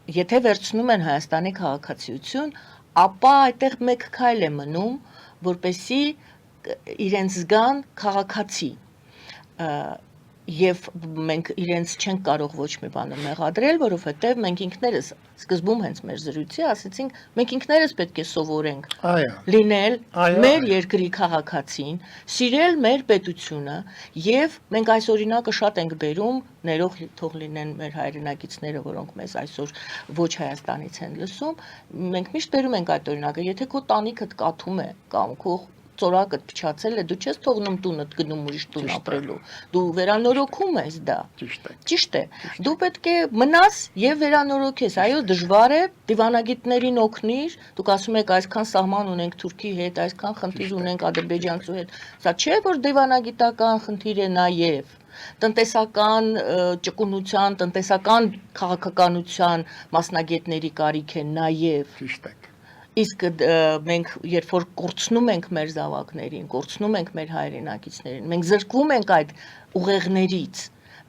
Speaker 1: եթե վերցնում են Հայաստանի քաղաքացիություն ապա այդտեղ մեկ քայլ է մնում, որպեսզի իրենց զգան քաղաքացի եւ մենք իրենց չենք կարող ոչ մի բանը մեղադրել, որովհետեւ մենք ինքներս սկզբում հենց մեր զրույցի ասեցինք, մենք ինքներս պետք է սովորենք լինել մեր երկրի քաղաքացին, սիրել մեր պետությունը եւ մենք այս օրինակը շատ ենք բերում, ներող թող լինեն մեր հայրենակիցները, որոնք մեզ այսօր ոչ Հայաստանից են լսում, մենք միշտ բերում ենք այդ օրինակը, եթե քո տանիքդ կաթում է կամ քո ծորակը փչացել է, դու չես թողնում տունդ գնում ուրիշ տուն ապրելու։ Դու վերանորոգում ես դա։ Ճիշտ է։ Դու պետք է մնաս եւ վերանորոգես։ Այո, դժվար է, դիվանագիտներին օգնիր։ Դուք ասում եք այսքան սահման ունենք Թուրքի հետ, այսքան խնդիր ունենք Ադրբեջանցու հետ։ Սա չէ, որ դիվանագիտական խնդիր է նաեւ տնտեսական ճկունության, տնտեսական քաղաքականության մասնագետների կարիք է նաեւ։
Speaker 2: Ճիշտ է։
Speaker 1: Իսկ մենք երբ որ կորցնում ենք մեր զավակներին, կորցնում ենք մեր հայրենակիցներին, մենք զրկվում ենք այդ ուղեղներից,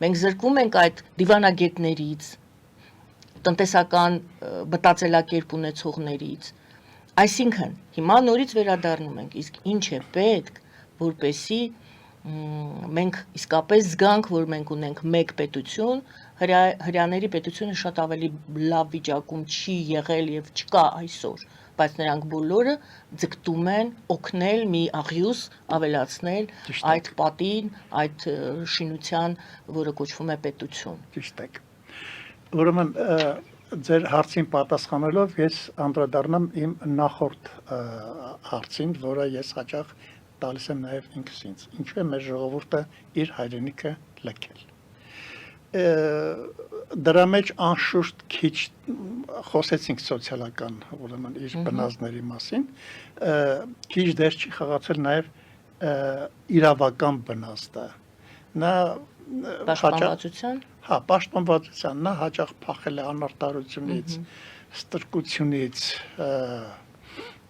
Speaker 1: մենք զրկվում ենք այդ դիվանագետներից, տնտեսական մտածելակերպ ունեցողներից։ Այսինքն, հիմա նորից վերադառնում ենք, իսկ ինչ է պետք, որպեսզի մենք իսկապես զգանք, որ մենք ունենք մեկ պետություն, հրյաների պետությունը շատ ավելի լավ վիճակում չի եղել եւ չկա այսօր, բայց նրանք բոլորը ձգտում են օգնել մի աղյուս ավելացնել այդ պատին, այդ շինության, որը կոչվում է պետություն։
Speaker 2: Ճիշտ է։ Ուրեմն ձեր հարցին պատասխանելով ես անդրադառնամ իմ նախորդ հարցին, որը ես հաճախ տալիս եմ նաև ինքս ինձ։ Ինչու է մեր ժողովուրդը իր հայրենիքը լքել։ Դրա մեջ անշուշտ քիչ խոսեցինք սոցիալական, ուրեմն իր բնազդների մասին, քիչ դեր չի խաղացել նաև իրավական բնազդը։ Նա
Speaker 1: պաշտպանվածության,
Speaker 2: հա, պաշտպանվածության, նա հաճախ փախել է անարտարությունից, ստրկությունից,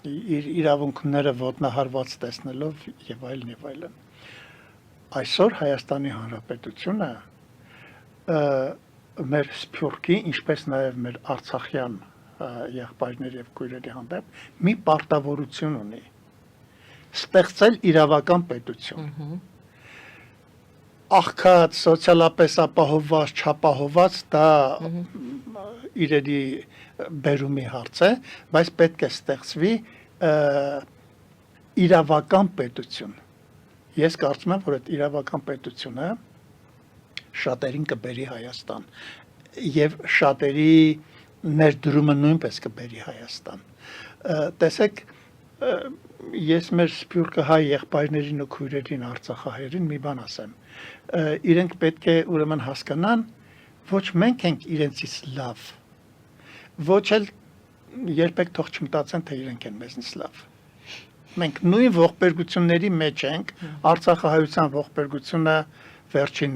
Speaker 2: իր իրավունքները ոտնահարված տեսնելով եւ այլն եւ այլն։ Այսօր Հայաստանի Հանրապետությունը մեր սփյուռքի, ինչպես նաև մեր արցախյան եղբայրների եւ քույրերի հանդեպ մի պարտավորություն ունի ստեղծել իրավական պետություն։ Աղքատ, սոցիալապես ապահովված, չապահովված դա իրերի բերումի հարց է, բայց պետք է ստեղծվի իրավական պետություն։ Ես կարծում եմ, որ այդ իրավական պետությունը շատերին կբերի Հայաստան եւ շատերի ներդրումը նույնպես կբերի Հայաստան։ Տեսեք, ես մեր սփյուռքահայ եղբայրներին ու քույրերին Արցախահայերին մի բան ասեմ։ Իրենք պետք է ուրեմն հասկանան, ոչ մենք ենք իրենցից լավ, ոչ էլ երբեք թող չմտածեն, թե իրենք են մեզնից լավ։ Մենք նույն ողբերգությունների մեջ ենք, Արցախահայության ողբերգությունը վերջին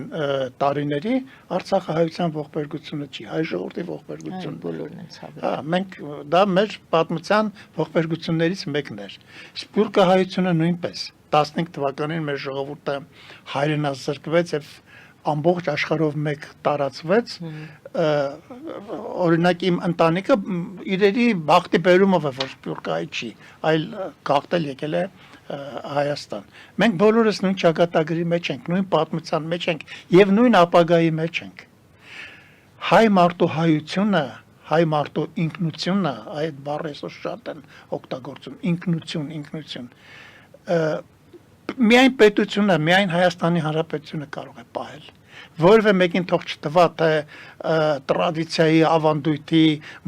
Speaker 2: տարիների Արցախահայության ողբերգությունը չի, հայ ժողովրդի ողբերգությունն է։
Speaker 1: Բոլորն են ցավը։
Speaker 2: Հա, մենք դա մեր պատմության ողբերգություններից մեկն էր։ Սփյուռքահայությունը նույնպես 15 թվականին մեր ժողովուրդը հայրենազրկվեց եւ ամբողջ աշխարհով մեկ տարածվեց, օրինակ իմ ընտանիքը իրերի բախտի բերումով է, որ սփյուռքահայ չի, այլ գաղթել եկել է Հայաստան։ Մենք բոլորս նույն ճակատագրի մեջ ենք, նույն պատմության մեջ ենք եւ նույն ապագայի մեջ ենք։ Հայ մարդու հայությունը, հայ մարդու ինքնությունը, այդ բառը այսօր շատ են օգտագործում, ինքնություն, միայն պետությունը, միայն Հայաստանի Հանրապետությունը կարող է պահել։ Որևէ մեկին թող չտվա, թե տրադիցիայի, ավանդույթի,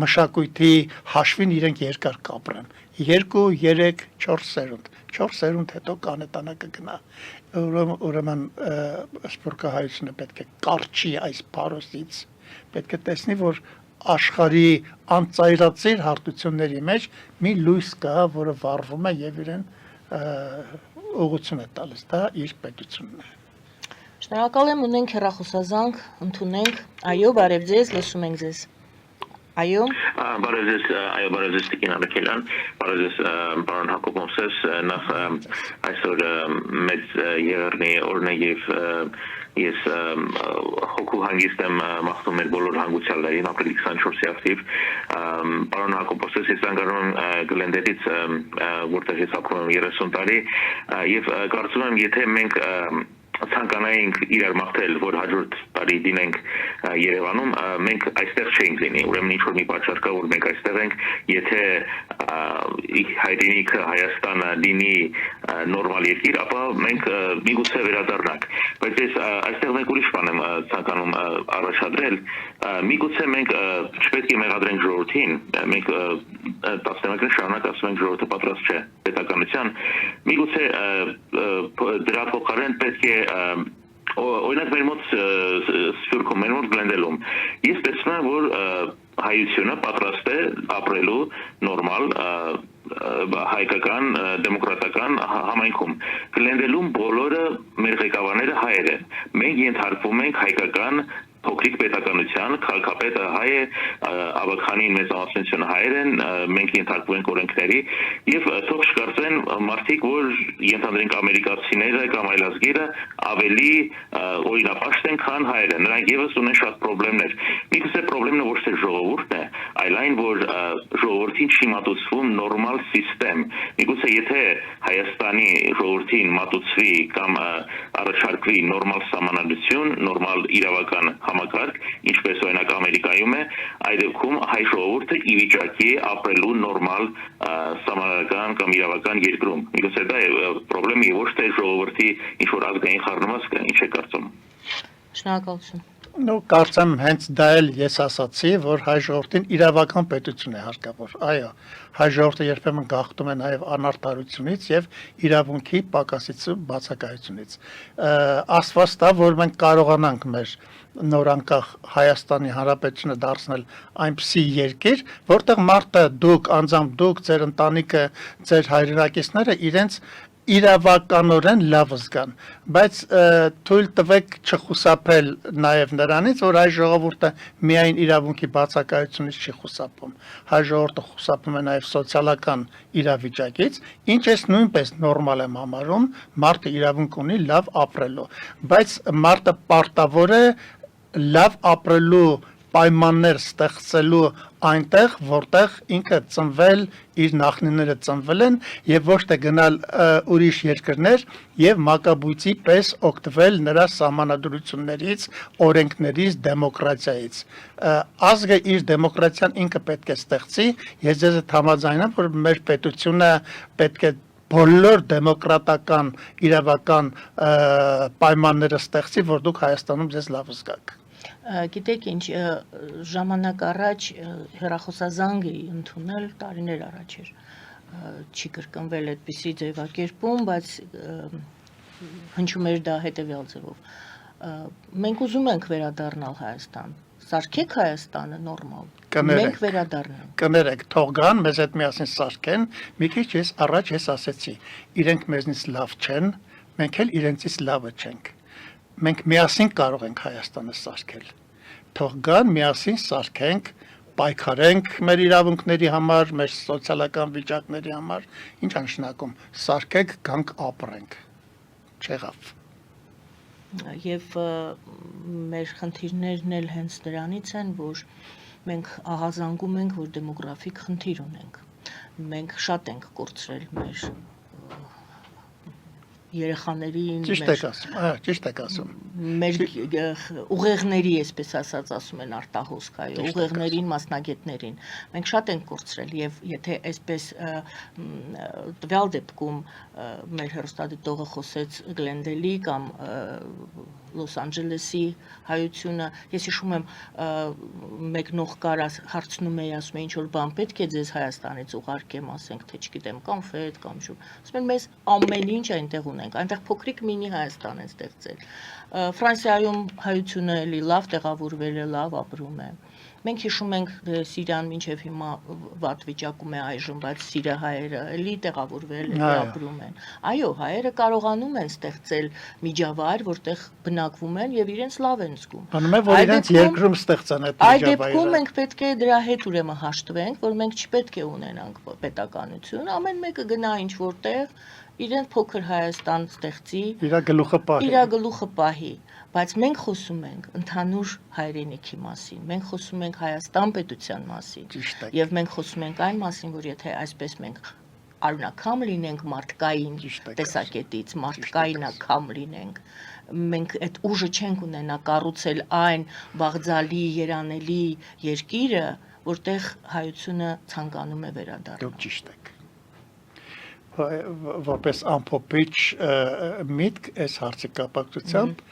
Speaker 2: մշակույթի հաշվին իրենք երկար կապրեն։ 2, 3, 4 սերունդ։ 4 սերունդ հետո կանետանա կգնա։ Ուրեմն սփյուռքահայությունը պետք է կարճի այս փարոսից, պետք է տեսնի, որ աշխարհի անծայրածիր հարթությունների մեջ մի լույս կա, որը վառվում է եւ իրեն ուղղություն է տալիս, դա իր պետությունն է։
Speaker 1: Շնորհակալ եմ, ունենք հեռախոսազանգ, ընդունենք։ Այո, բարև ձեզ, լսում ենք ձեզ։ Այո։
Speaker 7: Բարև ձեզ Տիկին Ալեքելյան, բարև ձեզ պարոն Հակոբ Մովսես, նախ այսօր մեծ եղեռնի օրն է եւ ես հոգու հանգիստ եմ մաղթում մեր բոլոր հանգուցյալներին ապրիլի 24-ի ակտիվ պարոն Հակոբ Մովսես, ես զանգանում եմ Գլենդերից, որտեղ ես ապրում եմ 30 տարի եւ կարծում եմ, եթե մենք ցանկանայինք իրար մաղթել, որ հաջորդ տարի դինենք Երևանում, մենք այստեղ չենք լինի, ուրեմն ինչ-որ մի պատճառ կա, որ մենք այստեղ ենք, եթե հայրենիքը Հայաստանը լինի նորմալ երկիր, ապա մենք միգուցե վերադառնանք, բայց ես այստեղ մեկ ուրիշ բան եմ ցանկանում առաջադրել, միգուցե մենք չպետք է մեղադրենք ժողովրդին, մենք 11 շարունակ ասում ենք ժողովուրդը պատրաստ չէ պետականության, միգուցե դրա փոխարեն պետք է օրինակ մեր մոտ Սփյուռքում, մեր մոտ Գլենդելում ես տեսնում եմ, որ հայությունը պատրաստ է ապրելու նորմալ հայկական դեմոկրատական համայնքում։ Գլենդելում բոլորը մեր ղեկավարները հայեր են։ Մենք ենթարկվում ենք հայկական փոքրիկ պետականության, քաղաքապետը հայ է, ավականին մեծամասնությունը հայեր են, մենք ենթարկվում ենք օրենքների եւ թող չկարծեն մարդիկ, որ ենթադրենք ամերիկացիները կամ այլազգերը ավելի օրինապաշտ են, քան հայերը։ Նրանք եւս ունեն շատ խնդիրներ։ Միգուցե խնդիրը ոչ թե ժողովուրդն է, այլ այն, որ ժողովրդին չի մատուցվում նորմալ համակարգ։ Միգուցե եթե Հայաստանի ժողովրդին մատուցվի կամ առաջարկվի նորմալ սահմանադրություն, նորմալ իրավական համակարգ, ինչպես օրինակ Ամերիկայում է, այդ դեպքում հայ ժողովուրդը ի վիճակի է ապրելու նորմալ սահմանադրական կամ իրավական երկրում։ Միգուցե դա է խնդրեմը, ոչ թե ժողովրդի ինչ-որ ազգային խառնվածքը, ինչ է կարծում։
Speaker 1: Շնորհակալություն։
Speaker 2: Ну, կարծեմ հենց դա էլ ես ասացի, որ հայ ժողովրդին իրավական պետություն է հարկավոր։ Այո, հայ ժողովուրդը երբեմն գաղթում է նաև անարդարությունից եւ իրավունքի պակասից ու բացակայությունից։ Աստված տա, որ մենք կարողանանք մեր նորանկախ Հայաստանի Հանրապետությունը դարձնել այնպիսի երկիր, որտեղ մարդը դուք, անձամբ դուք, ձեր ընտանիքը, ձեր հայրենակիցները իրենց իրավականորեն լավ զգան, բայց թույլ տվեք չխուսափել նաև նրանից, որ հայ ժողովուրդը միայն իրավունքի բացակայությունից չի խուսափում։ Հայ ժողովուրդը խուսափում է նաև սոցիալական իրավիճակից, ինչ ես նույնպես նորմալ եմ համարում, մարդը իրավունք ունի լավ ապրելու, բայց մարդը պարտավոր է լավ ապրելու պայմաններ ստեղծելու այնտեղ, որտեղ ինքը ծնվել, իր նախնիները ծնվել են եւ ոչ թե գնալ ուրիշ երկրներ եւ մակաբույծի պես օգտվել նրա սահմանադրություններից, օրենքներից, դեմոկրատիայից։ Ազգը իր դեմոկրատիան ինքը պետք է ստեղծի, ես ձեզ հետ համաձայն եմ, որ մեր պետությունը պետք է բոլոր դեմոկրատական իրավական պայմանները ստեղծի, որ դուք Հայաստանում ձեզ լավ զգաք։
Speaker 1: Գիտեք ինչ, ժամանակ առաջ հեռախոսազանգ էի ընդունել, տարիներ առաջ էր, չի կրկնվել այդպիսի ձևակերպում, բայց հնչում էր դա հետևյալ ձևով։ Մենք ուզում ենք վերադառնալ Հայաստան, սարքեք Հայաստանը նորմալ։
Speaker 2: Կներեք։
Speaker 1: Մենք վերադառնանք։
Speaker 2: Կներեք, թող գան, մեզ հետ միասին սարքեն, մի քիչ ես առաջ ես ասեցի, իրենք մեզնից լավ չեն, մենք էլ իրենցից լավը չենք։ Մենք միասին կարող ենք Հայաստանը սարքել։ Թող գան, միասին սարքենք, պայքարենք մեր իրավունքների համար, մեր սոցիալական վիճակների համար, ինչ անշնակում, սարքեք, գանք ապրենք։ Չեղավ։
Speaker 1: Եվ մեր խնդիրներն էլ հենց դրանից են, որ մենք ահազանգում ենք, որ դեմոգրաֆիկ խնդիր ունենք։ Մենք շատ ենք կորցրել մեր երեխաներին,
Speaker 2: Ճիշտ եք ասում, ճիշտ եք ասում։
Speaker 1: մեր ուղեղների, այսպես ասում են արտահոսք,
Speaker 2: Ճիշտ եք
Speaker 1: ուղեղներին, մասնագետներին։ Մենք շատ ենք կորցրել եւ եթե այսպես տվյալ դեպքում մեր հեռուստադիտողը խոսեց Գլենդելի կամ Լոս Անջելեսի հայությունը, ես հիշում եմ մեկնող կար հարցնում էի, ասում է ինչ որ բան պետք է ձեզ Հայաստանից ուղարկեմ, ասենք թե չգիտեմ, կոնֆետ կամ շուտ։ Ասում են մեզ ամեն ինչ այնտեղ ունենք, այնտեղ փոքրիկ մինի Հայաստան են ստեղծել։ Ֆրանսիայում հայությունը էլի լավ տեղավորվել է, լավ ապրում է։ Մենք հիշում ենք Սիրիան մինչև հիմա վատ վիճակում է այժմ, բայց սիրահայերը էլի տեղավորվել են, ապրում են։ Այո, հայերը կարողանում են ստեղծել միջավայր, որտեղ բնակվում են եւ իրենց լավ են զգում։
Speaker 2: Բանում է, որ իրենց երկրում ստեղծան այդ
Speaker 1: Այդ
Speaker 2: միջավայրը։
Speaker 1: դեպքում մենք պետք է դրա հետ ուրեմն հաշտվենք, որ մենք չպետք է ունենանք պետականություն, ամեն մեկը գնա ինչ որտեղ իրեն փոքր Հայաստան ստեղծի,
Speaker 2: Իրա գլուխը պահի,
Speaker 1: բայց մենք խոսում ենք ընդհանուր հայրենիքի մասին, մենք խոսում ենք Հայաստան պետության մասին,
Speaker 2: Ճիշտ եք։
Speaker 1: եւ մենք խոսում ենք այն մասին, որ եթե այսպես մենք արունակամ լինենք մարդկային
Speaker 2: Ճիշտ եք
Speaker 1: տեսակետից, մարդկայնակամ լինենք, մենք այդ ուժը չենք ունենա կառուցել այն բաղձալի, երանելի երկիրը, որտեղ հայությունը ցանկանում է վերադառնալ։
Speaker 2: Դուք ճիշտ եք։ Որպես ամփոփիչ միտք այս հարցի կապակցությամբ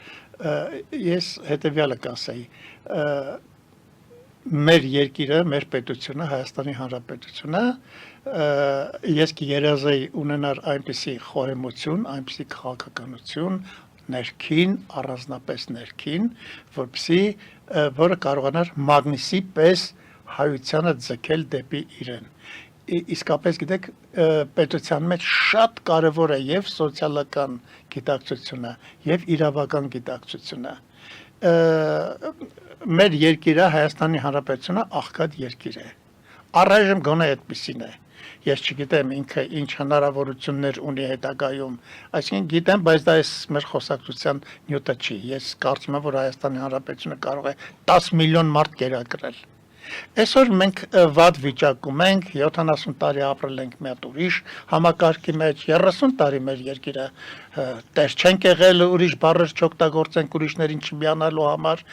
Speaker 2: ես հետևյալը կասեի մեր երկիրը, մեր պետությունը, Հայաստանի Հանրապետությունը ես կերազեի ունենալ այնպիսի խորեմություն, այնպիսի քաղաքականություն ներքին, առանձնապես ներքին, որը կարողանար մագնիսի պես հայությանը ձգել դեպի իրեն։ Իսկապես գիտեք, պետության մեջ շատ կարևոր է եւ սոցիալական գիտակցությունը եւ իրավական գիտակցությունը։ Մեր երկիրը Հայաստանի Հանրապետությունը աղքատ երկիր է։ Առայժմ գոնե այդպեսին է։ Ես չգիտեմ ինքը ինչ հնարավորություններ ունի հետագայում, այսինքն գիտեմ, բայց դա մեր խոսակցության նյութը չի։ Ես կարծում եմ, որ Հայաստանի Հանրապետությունը կարող է 10 միլիոն մարդ կերակրել։ Այսօր մենք վատ վիճակում ենք, 70 տարի ապրել ենք մի հատ ուրիշ համակարգի մեջ, 30 տարի մեր երկիրը տեր չենք եղել, ուրիշ բառեր չօգտագործենք ուրիշներին չմիանալու համար։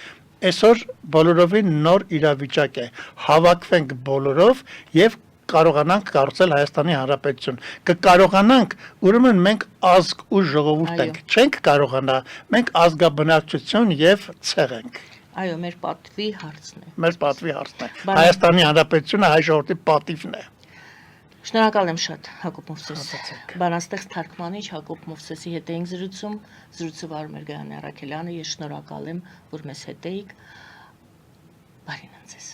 Speaker 2: Այսօր բոլորովին նոր իրավիճակ է։ Հավաքվենք բոլորով եւ կարողանանք կառուցել Հայաստանի Հանրապետություն։ Կկարողանանք, ուրեմն մենք ազգ ու ժողովուրդ ենք։ Չենք կարողանա, մենք ազգաբնակչություն եւ ցեղ ենք։
Speaker 1: Այո, մեր պատվի հարցն է։
Speaker 2: Մեր պատվի հարցն է։ Հայաստանի Հանրապետությունը հայ ժողովրդի պատիվն է։
Speaker 1: Շնորհակալ եմ շատ Հակոբ Մովսես։ Բանաստեղծ թարգմանիչ Հակոբ Մովսեսի հետ էինք զրուցը վարում էր Գայանե Առաքելյանը, ես շնորհակալ եմ, որ մեզ հետ էիք։ Բարին ձեզ։